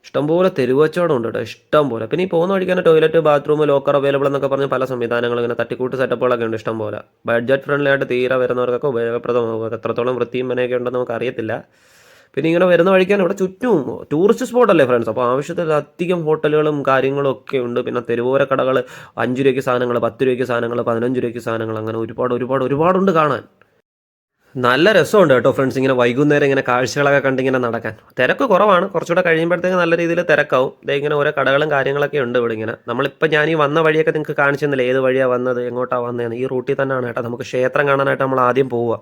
ഇഷ്ടംപോലെ തെരുവച്ചവടം ഉണ്ട് കേട്ടോ, ഇഷ്ടം പോലെ. പിന്നെ ഈ പോകുന്ന വഴിക്ക് തന്നെ ടോയ്ലറ്റ്, ബാത്റൂം, ലോക്കർ അവൈലബിൾ എന്നൊക്കെ പറഞ്ഞ് പല സംവിധാനങ്ങൾ, ഇങ്ങനെ തട്ടിക്കൂട്ട് സെറ്റപ്പുകളൊക്കെ ഉണ്ട് ഇഷ്ടം പോലെ. ബഡ്ജറ്റ് ഫ്രണ്ട്ലി ആയിട്ട് തീരെ വരുന്നവർക്കൊക്കെ ഉപയോഗപ്രദമാകും. എത്രത്തോളം വൃത്തിയും മനയൊക്കെ ഉണ്ടെന്ന് നമുക്ക് അറിയത്തില്ല. പിന്നെ ഇങ്ങനെ വരുന്ന വഴിക്കാണ് ഇവിടെ ചുറ്റും ടൂറിസ്റ്റ് സ്പോട്ടല്ലേ ഫ്രണ്ട്സ്, അപ്പോൾ ആവശ്യത്തിൽ അധികം ഹോട്ടലുകളും കാര്യങ്ങളും ഒക്കെ ഉണ്ട്. പിന്നെ തെരുവോര കടകൾ, 5 രൂപയ്ക്ക് സാധനങ്ങൾ, 10 രൂപയ്ക്ക് സാധനങ്ങൾ, 15 രൂപയ്ക്ക് സാധനങ്ങൾ, അങ്ങനെ ഒരുപാടുണ്ട് കാണാൻ. നല്ല രസമുണ്ട് കേട്ടോ ഫ്രണ്ട്സ്, ഇങ്ങനെ വൈകുന്നേരം ഇങ്ങനെ കാഴ്ചകളൊക്കെ കണ്ടിങ്ങനെ നടക്കാൻ. തിരക്ക് കുറവാണ്, കുറച്ചുകൂടെ കഴിയുമ്പോഴത്തേക്ക് നല്ല രീതിയിൽ തിരക്കാവും. ഇങ്ങനെ ഓരോ കടകളും കാര്യങ്ങളൊക്കെ ഉണ്ട് ഇവിടെ. ഇങ്ങനെ നമ്മളിപ്പോൾ ഞാൻ ഈ വന്ന വഴിയൊക്കെ നിങ്ങൾക്ക് കാണിച്ചു തന്നില്ല, ഏത് വഴിയാണ് വന്നത്, എങ്ങോട്ടാണ് വന്നതെന്ന്. ഈ റൂട്ടിൽ തന്നെയാണ് കേട്ടോ. നമുക്ക് ക്ഷേത്രം കാണാനായിട്ട് നമ്മൾ ആദ്യം പോവുക.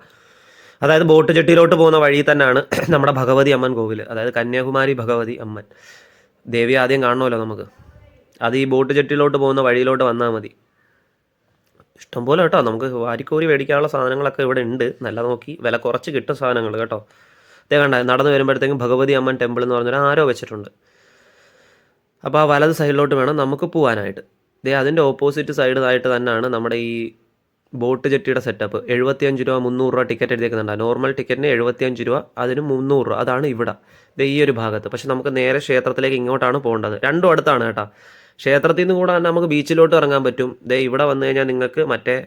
അതായത് ബോട്ട് ചെട്ടിയിലോട്ട് പോകുന്ന വഴി തന്നെയാണ് നമ്മുടെ ഭഗവതി അമ്മൻ കോവിൽ, അതായത് കന്യാകുമാരി ഭഗവതി അമ്മൻ ദേവി ആദ്യം കാണണമല്ലോ നമുക്ക്. അത് ഈ ബോട്ട് ചെട്ടിയിലോട്ട് പോകുന്ന വഴിയിലോട്ട് വന്നാൽ മതി. ഇഷ്ടംപോലെ കേട്ടോ, നമുക്ക് വാരിക്കോരി മേടിക്കാനുള്ള സാധനങ്ങളൊക്കെ ഇവിടെ ഉണ്ട്. നല്ല നോക്കി വില കുറച്ച് കിട്ടും സാധനങ്ങൾ കേട്ടോ. ഇതേ കണ്ട, നടന്ന് വരുമ്പോഴത്തേക്കും ഭഗവതി അമ്മൻ ടെമ്പിൾ എന്ന് പറഞ്ഞൊരു ആരോ വെച്ചിട്ടുണ്ട്. അപ്പോൾ ആ വലത് സൈഡിലോട്ട് വേണം നമുക്ക് പോകാനായിട്ട്. അതിൻ്റെ ഓപ്പോസിറ്റ് സൈഡിലായിട്ട് തന്നെയാണ് നമ്മുടെ ഈ ബോട്ട് ജെട്ടിയുടെ സെറ്റപ്പ്. 75 രൂപ, 300 രൂപ ടിക്കറ്റ് എഴുതിയേക്കുന്നുണ്ട്. നോർമൽ ടിക്കറ്റിന് 75 രൂപ, അതിന് 300 രൂപ. അതാണ് ഇവിടെ ഈ ഒരു ഭാഗത്ത്. പക്ഷെ നമുക്ക് നേരെ ക്ഷേത്രത്തിലേക്ക് ഇങ്ങോട്ടാണ് പോകേണ്ടത്. രണ്ടും അടുത്താണ് കേട്ടോ. ക്ഷേത്രത്തിൽ നിന്ന് കൂടെ തന്നെ നമുക്ക് ബീച്ചിലോട്ട് ഇറങ്ങാൻ പറ്റും. ഇവിടെ വന്നു കഴിഞ്ഞാൽ നിങ്ങൾക്ക് മറ്റേ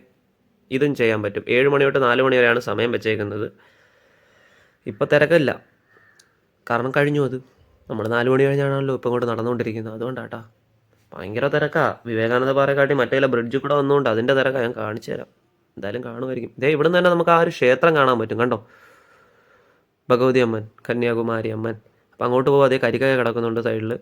ഇതും ചെയ്യാൻ പറ്റും. 7 മണി തൊട്ട് 4 മണി വരെയാണ് സമയം വെച്ചേക്കുന്നത്. ഇപ്പോൾ തിരക്കില്ല, കാരണം കഴിഞ്ഞു. അത് നമ്മൾ 4 മണി കഴിഞ്ഞാണല്ലോ ഇപ്പം ഇങ്ങോട്ട് നടന്നുകൊണ്ടിരിക്കുന്നത്. അതുകൊണ്ടാട്ടാ ഭയങ്കര തിരക്കാണ്. വിവേകാനന്ദ പാറയെക്കാട്ടി മറ്റേ ബ്രിഡ്ജ് കൂടെ വന്നുകൊണ്ട് അതിൻ്റെ തിരക്കാണ്. ഞാൻ കാണിച്ചു തരാം, എന്തായാലും കാണുമായിരിക്കും. ഇവിടെ നിന്ന് തന്നെ നമുക്ക് ആ ഒരു ക്ഷേത്രം കാണാൻ പറ്റും. കണ്ടോ, ഭഗവതി അമ്മൻ, കന്യാകുമാരി അമ്മൻ. അപ്പം അങ്ങോട്ട് പോകും. കരികയ കിടക്കുന്നുണ്ട് സൈഡിൽ.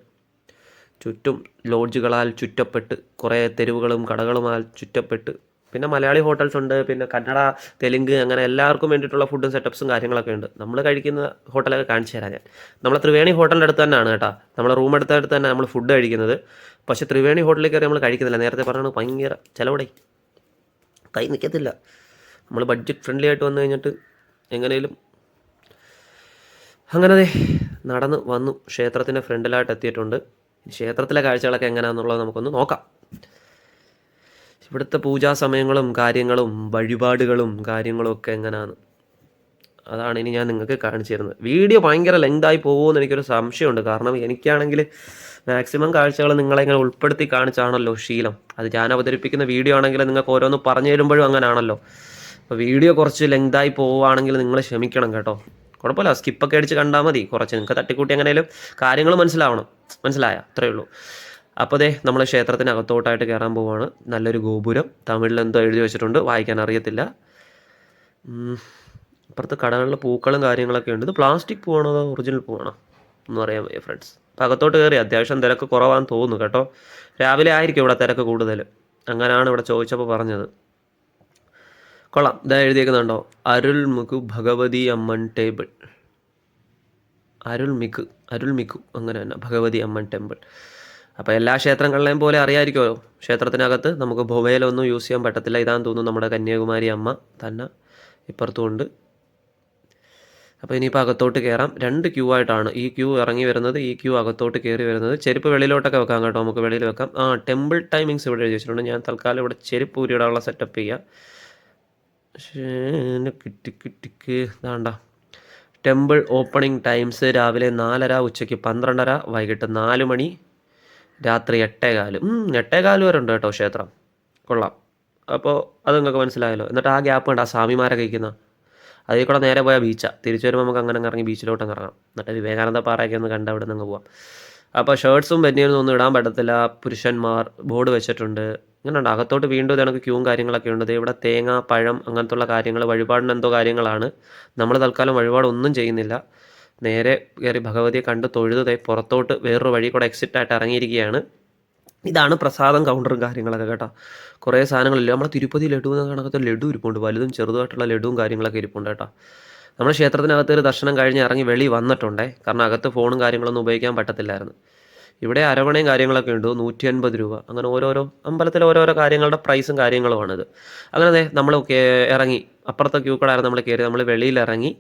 ചുറ്റും ലോഡ്ജുകളാൽ ചുറ്റപ്പെട്ട്, കുറേ തെരുവുകളും കടകളുമാൽ ചുറ്റപ്പെട്ട്. പിന്നെ മലയാളി ഹോട്ടൽസ് ഉണ്ട്, പിന്നെ കന്നഡ, തെലുങ്ക്, അങ്ങനെ എല്ലാവർക്കും വേണ്ടിയിട്ടുള്ള ഫുഡും സെറ്റപ്സും കാര്യങ്ങളൊക്കെ ഉണ്ട്. നമ്മൾ കഴിക്കുന്ന ഹോട്ടലൊക്കെ കാണിച്ചു തരാം ഞാൻ. നമ്മളെ ത്രിവേണി ഹോട്ടലിൻ്റെ അടുത്ത് തന്നെയാണ് കേട്ടോ, നമ്മളെ റൂം എടുത്തടുത്ത് തന്നെ നമ്മൾ ഫുഡ് കഴിക്കുന്നത്. പക്ഷേ ത്രിവേണി ഹോട്ടലിൽ കയറി നമ്മൾ കഴിക്കുന്നില്ല. നേരത്തെ പറഞ്ഞാൽ ഭയങ്കര ചിലവിടെ കൈ നിൽക്കത്തില്ല. നമ്മൾ ബഡ്ജറ്റ് ഫ്രണ്ട്ലി ആയിട്ട് വന്നു കഴിഞ്ഞിട്ട് എങ്ങനെയും അങ്ങനെ നടന്ന് വന്നു ക്ഷേത്രത്തിൻ്റെ ഫ്രണ്ടിലായിട്ട് എത്തിയിട്ടുണ്ട്. ക്ഷേത്രത്തിലെ കാഴ്ചകളൊക്കെ എങ്ങനെയാണെന്നുള്ളത് നമുക്കൊന്ന് നോക്കാം. ഇവിടുത്തെ പൂജാ സമയങ്ങളും കാര്യങ്ങളും വഴിപാടുകളും കാര്യങ്ങളും ഒക്കെ എങ്ങനെയാണ്, അതാണ് ഇനി ഞാൻ നിങ്ങൾക്ക് കാണിച്ചു തരുന്നത്. വീഡിയോ ഭയങ്കര ലെങ്തായി പോകുമെന്ന് എനിക്കൊരു സംശയമുണ്ട്. കാരണം എനിക്കാണെങ്കിൽ മാക്സിമം കാഴ്ചകൾ നിങ്ങളെങ്ങനെ ഉൾപ്പെടുത്തി കാണിച്ചാണല്ലോ ശീലം. അത് ഞാൻ അവതരിപ്പിക്കുന്ന വീഡിയോ ആണെങ്കിൽ നിങ്ങൾക്ക് ഓരോന്ന് പറഞ്ഞു തരുമ്പോഴും അങ്ങനെയാണല്ലോ. അപ്പോൾ വീഡിയോ കുറച്ച് ലെങ്തായി പോവുകയാണെങ്കിൽ നിങ്ങൾ ക്ഷമിക്കണം കേട്ടോ. കുഴപ്പമില്ല, സ്കിപ്പൊക്കെ അടിച്ച് കണ്ടാൽ മതി. കുറച്ച് നിങ്ങൾക്ക് തട്ടിക്കൂട്ടി എങ്ങനെയും കാര്യങ്ങൾ മനസ്സിലായ അത്രയേ ഉള്ളൂ. അപ്പോൾ നമ്മൾ ക്ഷേത്രത്തിനകത്തോട്ടായിട്ട് കയറാൻ പോവുകയാണ്. നല്ലൊരു ഗോപുരം, തമിഴിൽ എന്തോ എഴുതി വെച്ചിട്ടുണ്ട്, വായിക്കാൻ അറിയത്തില്ല. അപ്പുറത്ത് കടകളിൽ പൂക്കളും കാര്യങ്ങളൊക്കെ ഉണ്ട്. ഇത് പ്ലാസ്റ്റിക് പൂവാണോ അതോ ഒറിജിനൽ പൂവാണോ ഒന്നും അറിയാൻ വയ്യ ഫ്രണ്ട്സ്. അപ്പോൾ അകത്തോട്ട് കയറി അത്യാവശ്യം തിരക്ക് കുറവാന്ന് തോന്നുന്നു കേട്ടോ. രാവിലെ ആയിരിക്കും ഇവിടെ തിരക്ക് കൂടുതൽ, അങ്ങനെയാണ് ഇവിടെ ചോദിച്ചപ്പോൾ പറഞ്ഞത്. കൊള്ളാം. ഇതാ എഴുതിയേക്കുന്നുണ്ടോ, അരുൾമികു ഭഗവതി അമ്മൻ ടേബിൾ. അരുൾമികു അങ്ങനെ തന്നെ ഭഗവതി അമ്മൻ ടെമ്പിൾ. അപ്പോൾ എല്ലാ ക്ഷേത്രങ്ങളിലെയും പോലെ അറിയാമായിരിക്കുമല്ലോ, ക്ഷേത്രത്തിനകത്ത് നമുക്ക് മൊബൈലൊന്നും യൂസ് ചെയ്യാൻ പറ്റത്തില്ല. ഇതാന്ന് തോന്നുന്നു നമ്മുടെ കന്യാകുമാരി അമ്മ തന്നെ ഇപ്പുറത്തും ഉണ്ട്. അപ്പോൾ ഇനിയിപ്പോൾ അകത്തോട്ട് കയറാം. 2 ക്യൂ ആയിട്ടാണ് ഈ ക്യൂ ഇറങ്ങി വരുന്നത്, ഈ ക്യൂ അകത്തോട്ട് കയറി വരുന്നത്. ചെരുപ്പ് വെളിയിലോട്ടൊക്കെ വെക്കാം കേട്ടോ, നമുക്ക് വെളിയിൽ വെക്കാം. ടെമ്പിൾ ടൈമിങ്സ് ഇവിടെ എഴുതി വെച്ചിട്ടുണ്ട്. ഞാൻ തൽക്കാലം ഇവിടെ ചെരുപ്പ് ഊരിയിടാനുള്ള സെറ്റപ്പ് ചെയ്യാം. വേണ്ട. ടെമ്പിൾ ഓപ്പണിംഗ് ടൈംസ് രാവിലെ 4:30, ഉച്ചയ്ക്ക് 12:30, വൈകിട്ട് 4 മണി, രാത്രി 8:15. 8:15 വരെ ഉണ്ട് കേട്ടോ ക്ഷേത്രം. കൊള്ളാം. അപ്പോൾ അത് നിങ്ങൾക്ക് മനസ്സിലായല്ലോ. എന്നിട്ട് ആ ഗ്യാപ്പ് ഉണ്ട്, ആ സ്വാമിമാരൊക്കെ ഇരിക്കുന്ന അതിൽ കൂടെ നേരെ പോയാൽ ബീച്ചാണ്. തിരിച്ചു വരുമ്പോൾ നമുക്ക് അങ്ങനെ ഇറങ്ങി ബീച്ചിലോട്ട് ഇറങ്ങാം. എന്നിട്ട് വിവേകാനന്ദ പാറയൊക്കെ ഒന്ന് കണ്ട് അവിടെ നിന്ന് പോവാം. അപ്പോൾ ഷർട്ട്സും ബനിയനും ഒന്നും ഇടാൻ പറ്റത്തില്ല. പുരുഷന്മാർ ബോർഡ് വെച്ചിട്ടുണ്ട്. ഇങ്ങനെയുണ്ട്. അകത്തോട്ട് വീണ്ടും ഇതേണക്ക് ക്യൂവും കാര്യങ്ങളൊക്കെ ഉണ്ട്. ദേ ഇവിടെ തേങ്ങ, പഴം അങ്ങനത്തുള്ള കാര്യങ്ങൾ, വഴിപാടിന് എന്തോ കാര്യങ്ങളാണ്. നമ്മൾ തൽക്കാലം വഴിപാടൊന്നും ചെയ്യുന്നില്ല. നേരെ കയറി ഭഗവതിയെ കണ്ട് തൊഴുത് ദേ പുറത്തോട്ട് വേറൊരു വഴി കൂടെ എക്സിറ്റ് ആയിട്ട് ഇറങ്ങിയിരിക്കുകയാണ്. ഇതാണ് പ്രസാദം കൗണ്ടറും കാര്യങ്ങളൊക്കെ കേട്ടോ. കുറേ സാധനങ്ങളില്ല. നമ്മുടെ തിരുപ്പതി ലഡു എന്ന കണക്കത്തെ ലഡു ഇരിപ്പുണ്ട്. വലുതും ചെറുതുമായിട്ടുള്ള ലഡുവും കാര്യങ്ങളൊക്കെ ഇരിപ്പുണ്ട് കേട്ടോ. നമ്മൾ ക്ഷേത്രത്തിനകത്ത് ഒരു ദർശനം കഴിഞ്ഞ് ഇറങ്ങി വെളി വന്നിട്ടുണ്ടേ. കാരണം അകത്ത് ഫോണും കാര്യങ്ങളൊന്നും ഉപയോഗിക്കാൻ പറ്റത്തില്ലായിരുന്നു. ഇവിടെ അരവണയും കാര്യങ്ങളൊക്കെ ഉണ്ട്, 150 രൂപ. അങ്ങനെ ഓരോരോ അമ്പലത്തിലെ ഓരോരോ കാര്യങ്ങളുടെ പ്രൈസും കാര്യങ്ങളുമാണിത്. അങ്ങനെ നമ്മൾ ഇറങ്ങി അപ്പുറത്തെ ക്യൂ കൂടെ ആയിരുന്നു നമ്മൾ കയറി. നമ്മൾ വെളിയിലിറങ്ങി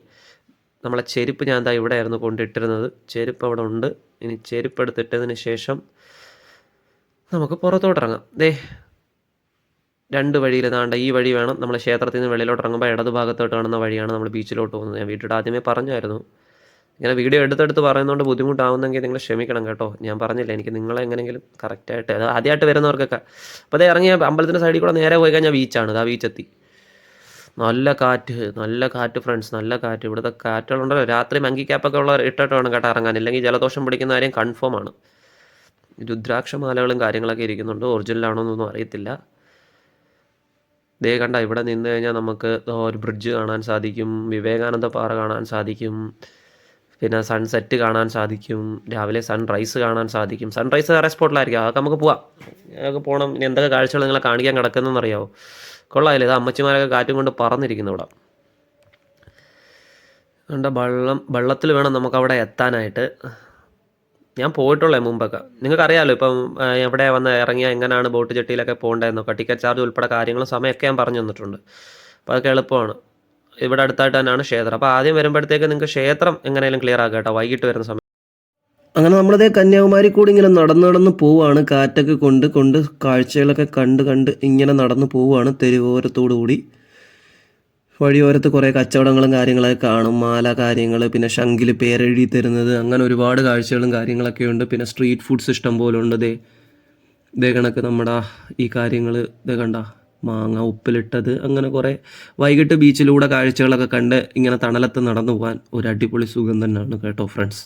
നമ്മളെ ചെരുപ്പ് ഞാൻ എന്താ ഇവിടെ ആയിരുന്നു കൊണ്ടിട്ടിരുന്നത്. ചെരുപ്പ് അവിടെ ഉണ്ട്. ഇനി ചെരുപ്പ് എടുത്തിട്ടതിന് ശേഷം നമുക്ക് പുറത്തോട്ട് ഇറങ്ങാം. ദേ 2 വഴിയിൽ താണ്ട ഈ വഴി വേണം. നമ്മൾ ക്ഷേത്രത്തിൽ നിന്ന് വെളിയിലോട്ട് ഇറങ്ങുമ്പോൾ ഇടത് ഭാഗത്തോട്ട് കാണുന്ന വഴിയാണ് നമ്മൾ ബീച്ചിലോട്ട് പോകുന്നത്. ഞാൻ വീട്ടിൽ ആദ്യമേ പറഞ്ഞായിരുന്നു. ഇങ്ങനെ വീഡിയോ എടുത്തെടുത്ത് പറയുന്നതുകൊണ്ട് ബുദ്ധിമുട്ടാവുന്നെങ്കിൽ നിങ്ങൾ ക്ഷമിക്കണം കേട്ടോ. ഞാൻ പറഞ്ഞില്ല, എനിക്ക് നിങ്ങളെ എങ്ങനെയെങ്കിലും കറക്റ്റായിട്ട്, അത് ആദ്യമായിട്ട് വരുന്നവർക്കൊക്കെ. അപ്പോൾ അതേ ഇറങ്ങിയ അമ്പലത്തിൻ്റെ സൈഡിൽ കൂടെ നേരെ പോയി കഴിഞ്ഞാൽ ബീച്ചാണ്. ആ ബീച്ചെത്തി. നല്ല കാറ്റ് ഫ്രണ്ട്സ്, നല്ല കാറ്റ്. ഇവിടുത്തെ കാറ്റുകളുണ്ടല്ലോ. രാത്രി മങ്കി ക്യാപ്പൊക്കെ ഉള്ള ഇട്ടിട്ട് വേണം കേട്ടോ ഇറങ്ങാൻ, ഇല്ലെങ്കിൽ ജലദോഷം പിടിക്കുന്ന കാര്യം കൺഫേം ആണ്. രുദ്രാക്ഷമാലകളും കാര്യങ്ങളൊക്കെ ഇരിക്കുന്നുണ്ട്. ഒറിജിനലാണോ എന്നൊന്നും അറിയത്തില്ല. ദേ കണ്ട, ഇവിടെ നിന്ന് കഴിഞ്ഞാൽ നമുക്ക് ഒരു ബ്രിഡ്ജ് കാണാൻ സാധിക്കും, വിവേകാനന്ദ പാറ കാണാൻ സാധിക്കും, പിന്നെ സൺസെറ്റ് കാണാൻ സാധിക്കും, രാവിലെ സൺറൈസ് കാണാൻ സാധിക്കും. സൺറൈസ് വേറെ സ്പോട്ടിലായിരിക്കും, അതൊക്കെ നമുക്ക് പോവാം. ഞങ്ങൾക്ക് പോകണം. ഇനി എന്തൊക്കെ കാഴ്ചകൾ നിങ്ങളെ കാണിക്കാൻ കിടക്കുന്നതെന്ന് അറിയാമോ? കൊള്ളാമല്ലേ? ഇത് അമ്മച്ചിമാരൊക്കെ കാറ്റും കൊണ്ട് പറന്നിരിക്കുന്നു ഇവിടെ. കണ്ട വെള്ളത്തിൽ വേണം നമുക്കവിടെ എത്താനായിട്ട്. ഞാൻ പോയിട്ടുള്ളേ മുമ്പൊക്കെ. നിങ്ങൾക്കറിയാമല്ലോ ഇപ്പം എവിടെ വന്ന് ഇറങ്ങിയാൽ എങ്ങനെയാണ് ബോട്ട് ജെട്ടിയിലൊക്കെ പോകേണ്ടതെന്നൊക്കെ. ടിക്കറ്റ് ചാർജ് ഉൾപ്പെടെ കാര്യങ്ങളും സമയമൊക്കെ ഞാൻ പറഞ്ഞു തന്നിട്ടുണ്ട്. അപ്പോൾ അതൊക്കെ എളുപ്പമാണ്. ഇവിടെ അടുത്തായിട്ട് തന്നെയാണ് ക്ഷേത്രം. അപ്പോൾ ആദ്യം വരുമ്പോഴത്തേക്ക് നിങ്ങൾക്ക് ക്ഷേത്രം എങ്ങനെയും ക്ലിയർ ആക്കുക കേട്ടോ, വൈകിട്ട് വരുന്ന സമയം. അങ്ങനെ നമ്മളതേ കന്യാകുമാരി കൂടി ഇങ്ങനെ നടന്ന് പോവുകയാണ്. കാറ്റൊക്കെ കൊണ്ട് കാഴ്ചകളൊക്കെ കണ്ട് ഇങ്ങനെ നടന്ന് പോവുകയാണ് തെരുവോരത്തോടു കൂടി. വഴിയോരത്ത് കുറേ കച്ചവടങ്ങളും കാര്യങ്ങളൊക്കെ കാണും. മാല കാര്യങ്ങൾ, പിന്നെ ശംഖിൽ പേരെഴുതി തരുന്നത്, അങ്ങനെ ഒരുപാട് കാഴ്ചകളും കാര്യങ്ങളൊക്കെ ഉണ്ട്. പിന്നെ സ്ട്രീറ്റ് ഫുഡ്സ് ഇഷ്ടം പോലെ ഉണ്ട്. ദേ കണക്ക് നമ്മുടെ ഈ കാര്യങ്ങൾ ഇതേ കണ്ട, മാങ്ങ ഉപ്പിലിട്ടത്, അങ്ങനെ കുറേ. വൈകിട്ട് ബീച്ചിലൂടെ കാഴ്ചകളൊക്കെ കണ്ട് ഇങ്ങനെ തണലത്ത് നടന്നു പോകാൻ ഒരു അടിപൊളി സുഖം തന്നെയാണ് കേട്ടോ ഫ്രണ്ട്സ്.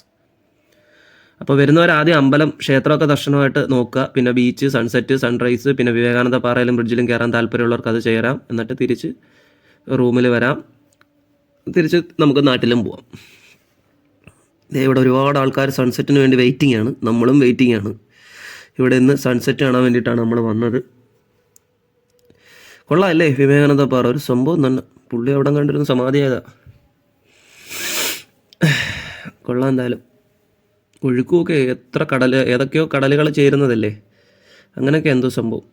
അപ്പോൾ വരുന്നവരാദ്യം അമ്പലം ക്ഷേത്രമൊക്കെ ദർശനമായിട്ട് നോക്കുക. പിന്നെ ബീച്ച്, സൺസെറ്റ്, സൺറൈസ്, പിന്നെ വിവേകാനന്ദ പാറയിലും ബ്രിഡ്ജിലും കയറാൻ താല്പര്യമുള്ളവർക്ക് അത് ചേരാം. എന്നിട്ട് തിരിച്ച് റൂമിൽ വരാം. തിരിച്ച് നമുക്ക് നാട്ടിലും പോവാം. ഇവിടെ ഒരുപാട് ആൾക്കാർ സൺസെറ്റിന് വേണ്ടി വെയിറ്റിംഗ് ആണ്. നമ്മളും വെയിറ്റിംഗ് ആണ്. ഇവിടെ ഇന്ന് സൺസെറ്റ് കാണാൻ വേണ്ടിയിട്ടാണ് നമ്മൾ വന്നത്. കൊള്ളാമല്ലേ വിവേകാനന്ദ പാറ? ഒരു സംഭവം തന്നെ. പുള്ളി അവിടെ കണ്ടിരുന്ന സമാധിയായതാ. കൊള്ളാം എന്തായാലും. ഒഴുക്കുമൊക്കെ എത്ര ഏതൊക്കെയോ കടലുകൾ ചേരുന്നതല്ലേ, അങ്ങനെയൊക്കെ എന്തോ സംഭവം.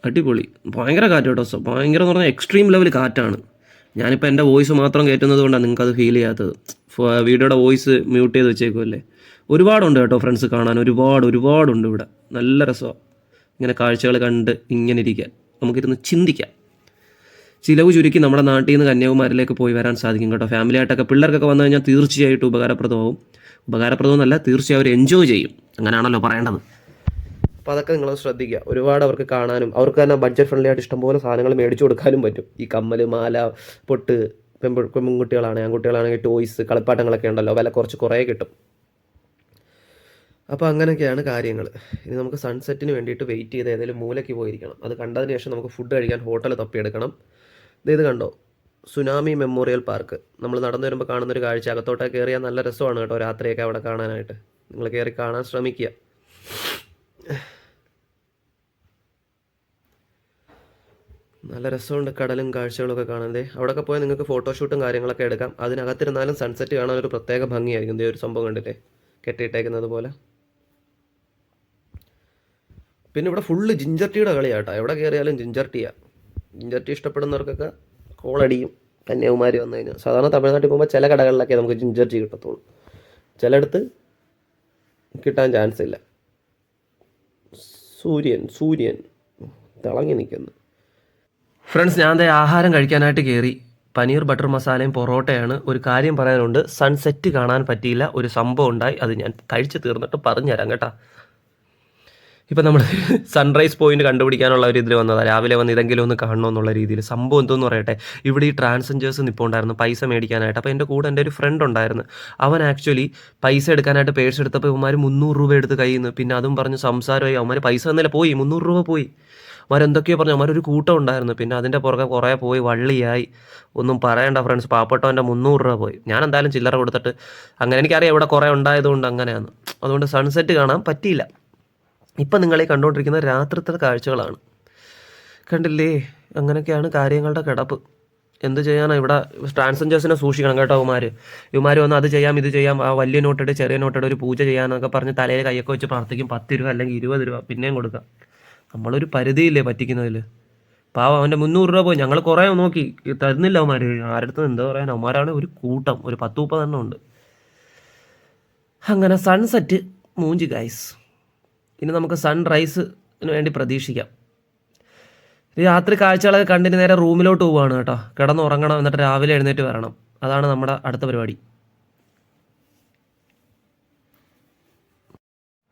അടിപൊളി. ഭയങ്കര കാറ്റ് കേട്ടോ. ഭയങ്കര എന്ന് പറഞ്ഞാൽ എക്സ്ട്രീം ലെവൽ കാറ്റാണ്. ഞാനിപ്പോൾ എൻ്റെ വോയിസ് മാത്രം കയറ്റുന്നത് കൊണ്ടാണ് നിങ്ങൾക്കത് ഫീൽ ചെയ്യാത്തത്. വീഡിയോയുടെ വോയിസ് മ്യൂട്ട് ചെയ്ത് വെച്ചേക്കുമല്ലേ. ഒരുപാടുണ്ട് കേട്ടോ ഫ്രണ്ട്സ് കാണാൻ. ഒരുപാടുണ്ട് ഇവിടെ. നല്ല രസമാണ് ഇങ്ങനെ കാഴ്ചകൾ കണ്ട് ഇങ്ങനെ ഇരിക്കാൻ. നമുക്കിരുന്ന് ചിന്തിക്കാം. ചിലവ് ചുരുക്കി നമ്മുടെ നാട്ടിൽ നിന്ന് കന്യാകുമാരിയിലേക്ക് പോയി വരാൻ സാധിക്കും കേട്ടോ. ഫാമിലി ആയിട്ടൊക്കെ പിള്ളേർക്കൊക്കെ വന്നു കഴിഞ്ഞാൽ തീർച്ചയായിട്ടും ഉപകാരപ്രദമെന്നല്ല, തീർച്ചയായും അവർ എൻജോയ് ചെയ്യും. അങ്ങനെയാണല്ലോ പറയേണ്ടത്. അപ്പോൾ അതൊക്കെ നിങ്ങൾ ശ്രദ്ധിക്കുക. ഒരുപാട് അവർക്ക് കാണാനും, അവർക്ക് തന്നെ ബഡ്ജറ്റ് ഫ്രണ്ട്ലി ആയിട്ട് ഇഷ്ടംപോലെ സാധനങ്ങൾ മേടിച്ചു കൊടുക്കാനും പറ്റും. ഈ കമ്മൽ, മാല, പൊട്ട്, ആൺകുട്ടികളാണെങ്കിൽ ടോയ്സ്, കളിപ്പാട്ടങ്ങളൊക്കെ ഉണ്ടല്ലോ, വില കുറേ കിട്ടും. അപ്പോൾ അങ്ങനെയൊക്കെയാണ് കാര്യങ്ങൾ. ഇനി നമുക്ക് സൺസെറ്റിന് വേണ്ടിയിട്ട് വെയിറ്റ് ചെയ്ത് ഏതെങ്കിലും മൂലയ്ക്ക് പോയിരിക്കണം. അത് കണ്ടതിന് ശേഷം നമുക്ക് ഫുഡ് കഴിക്കാൻ ഹോട്ടൽ തപ്പിയെടുക്കണം. ഇത് കണ്ടോ, സുനാമി മെമ്മോറിയൽ പാർക്ക്. നമ്മൾ നടന്നു വരുമ്പോൾ കാണുന്നൊരു കാഴ്ച. അകത്തോട്ടൊക്കെ കയറിയാൽ നല്ല രസമാണ് കേട്ടോ, രാത്രിയൊക്കെ അവിടെ കാണാനായിട്ട്. നിങ്ങൾ കയറി കാണാൻ ശ്രമിക്കുക. നല്ല രസമുണ്ട് കടലും കാഴ്ചകളൊക്കെ കാണാൻ. അവിടെയൊക്കെ പോയാൽ നിങ്ങൾക്ക് ഫോട്ടോഷൂട്ടും കാര്യങ്ങളൊക്കെ എടുക്കാം. അതിനകത്തിരുന്നാലും സൺസെറ്റ് കാണാൻ ഒരു പ്രത്യേക ഭംഗിയായിരിക്കും. ഒരു സംഭവം കണ്ടില്ലേ, കെട്ടിയിട്ടേക്കുന്നത് പോലെ. പിന്നെ ഇവിടെ ഫുള്ള് ജിഞ്ചർ ടീയുടെ കളിയാട്ടോ. എവിടെ കയറിയാലും ജിഞ്ചർ ടീയാണ്. ജിഞ്ചർ ടീ ഇഷ്ടപ്പെടുന്നവർക്കൊക്കെ കോളടിയും കന്യാകുമാരി വന്നു കഴിഞ്ഞാൽ. സാധാരണ തമിഴ്നാട്ടിൽ പോകുമ്പോൾ ചില കടകളിലൊക്കെ നമുക്ക് ജിഞ്ചർ ടീ കിട്ടത്തുള്ളൂ, ചിലയിടത്ത് കിട്ടാൻ ചാൻസ് ഇല്ല. സൂര്യൻ തിളങ്ങി നിൽക്കുന്നു. ഫ്രണ്ട്സ്, ഞാൻ ആഹാരം കഴിക്കാനായിട്ട് കയറി. പനീർ ബട്ടർ മസാലയും പൊറോട്ടയാണ്. ഒരു കാര്യം പറയാനുണ്ട്, സൺസെറ്റ് കാണാൻ പറ്റിയില്ല. ഒരു സംഭവം ഉണ്ടായി, അത് ഞാൻ കഴിച്ച് തീർന്നിട്ട് പറഞ്ഞുതരാം കേട്ടോ. ഇപ്പം നമ്മൾ സൺറൈസ് പോയിന്റ് കണ്ടുപിടിക്കാനുള്ള ഒരു ഇതിൽ വന്നതാണ്. രാവിലെ വന്ന് ഇതെങ്കിലും ഒന്ന് കാണണമെന്നുള്ള രീതിയിൽ. സംഭവം എന്തോന്ന് പറയട്ടെ, ഇവിടെ ഈ ട്രാൻസെൻജേഴ്സ് നിൽപ്പുണ്ടായിരുന്നു പൈസ മേടിക്കാനായിട്ട്. അപ്പോൾ എൻ്റെ കൂടെ എൻ്റെ ഒരു ഫ്രണ്ട് ഉണ്ടായിരുന്നു. അവൻ ആക്ച്വലി പൈസ എടുക്കാനായിട്ട് പേഴ്സ് എടുത്തപ്പോൾ ഇവന്മാർ 300 രൂപ എടുത്ത് കയ്യിൽ നിന്ന്. പിന്നെ അതും പറഞ്ഞ് സംസാരമായി. അവന്മാർ പൈസ തന്നില്ല, പോയി 300 രൂപ പോയി. അവരെന്തൊക്കെയോ പറഞ്ഞു. അവന്മാരൊരു കൂട്ടം ഉണ്ടായിരുന്നു. പിന്നെ അതിൻ്റെ പുറകെ കുറേ പോയി, വള്ളിയായി. ഒന്നും പറയണ്ട ഫ്രണ്ട്സ്, പാവപ്പെട്ടവൻ്റെ 300 രൂപ പോയി. ഞാൻ എന്തായാലും ചില്ലറ കൊടുത്തിട്ട് അങ്ങനെ, എനിക്കറിയാം ഇവിടെ കുറേ ഉണ്ടായതുകൊണ്ട് അങ്ങനെയാണ്. അതുകൊണ്ട് സൺസെറ്റ് കാണാൻ പറ്റിയില്ല. ഇപ്പം നിങ്ങളീ കണ്ടുകൊണ്ടിരിക്കുന്ന രാത്രിത്തെ കാഴ്ചകളാണ്. കണ്ടില്ലേ, അങ്ങനെയൊക്കെയാണ് കാര്യങ്ങളുടെ കിടപ്പ്. എന്ത് ചെയ്യാനാണ്? ഇവിടെ ട്രാൻസെൻജേഴ്സിനെ സൂക്ഷിക്കണം കേട്ടോ. ഇവന്മാർ വന്ന് അത് ചെയ്യാം ഇത് ചെയ്യാം, ആ വലിയ നോട്ടിട്ട് ചെറിയ നോട്ടിട്ട് ഒരു പൂജ ചെയ്യാമെന്നൊക്കെ പറഞ്ഞ് തലയിൽ കൈയൊക്കെ വെച്ച് പ്രാർത്ഥിക്കും. 10 രൂപ അല്ലെങ്കിൽ 20 രൂപ പിന്നെയും കൊടുക്കാം. നമ്മളൊരു പരിധിയില്ലേ പറ്റിക്കുന്നതിൽ. പാവം, അവൻ്റെ 300 രൂപ പോയി. ഞങ്ങൾ കുറേ നോക്കി, തരുന്നില്ല അവന്മാർ. ആരുടെ എന്താ പറയാൻ, അവന്മാരാണ് ഒരു കൂട്ടം, ഒരു 10-30 എണ്ണം ഉണ്ട്. അങ്ങനെ സൺസെറ്റ് മൂഞ്ചി ഗൈസ്. ഇനി നമുക്ക് സൺറൈസിന് വേണ്ടി പ്രതീക്ഷിക്കാം. രാത്രി കാഴ്ചകളൊക്കെ കണ്ടിന് നേരെ റൂമിലോട്ട് പോവുകയാണ് കേട്ടോ. കിടന്നുറങ്ങണം, എന്നിട്ട് രാവിലെ എഴുന്നേറ്റ് വരണം. അതാണ് നമ്മുടെ അടുത്ത പരിപാടി.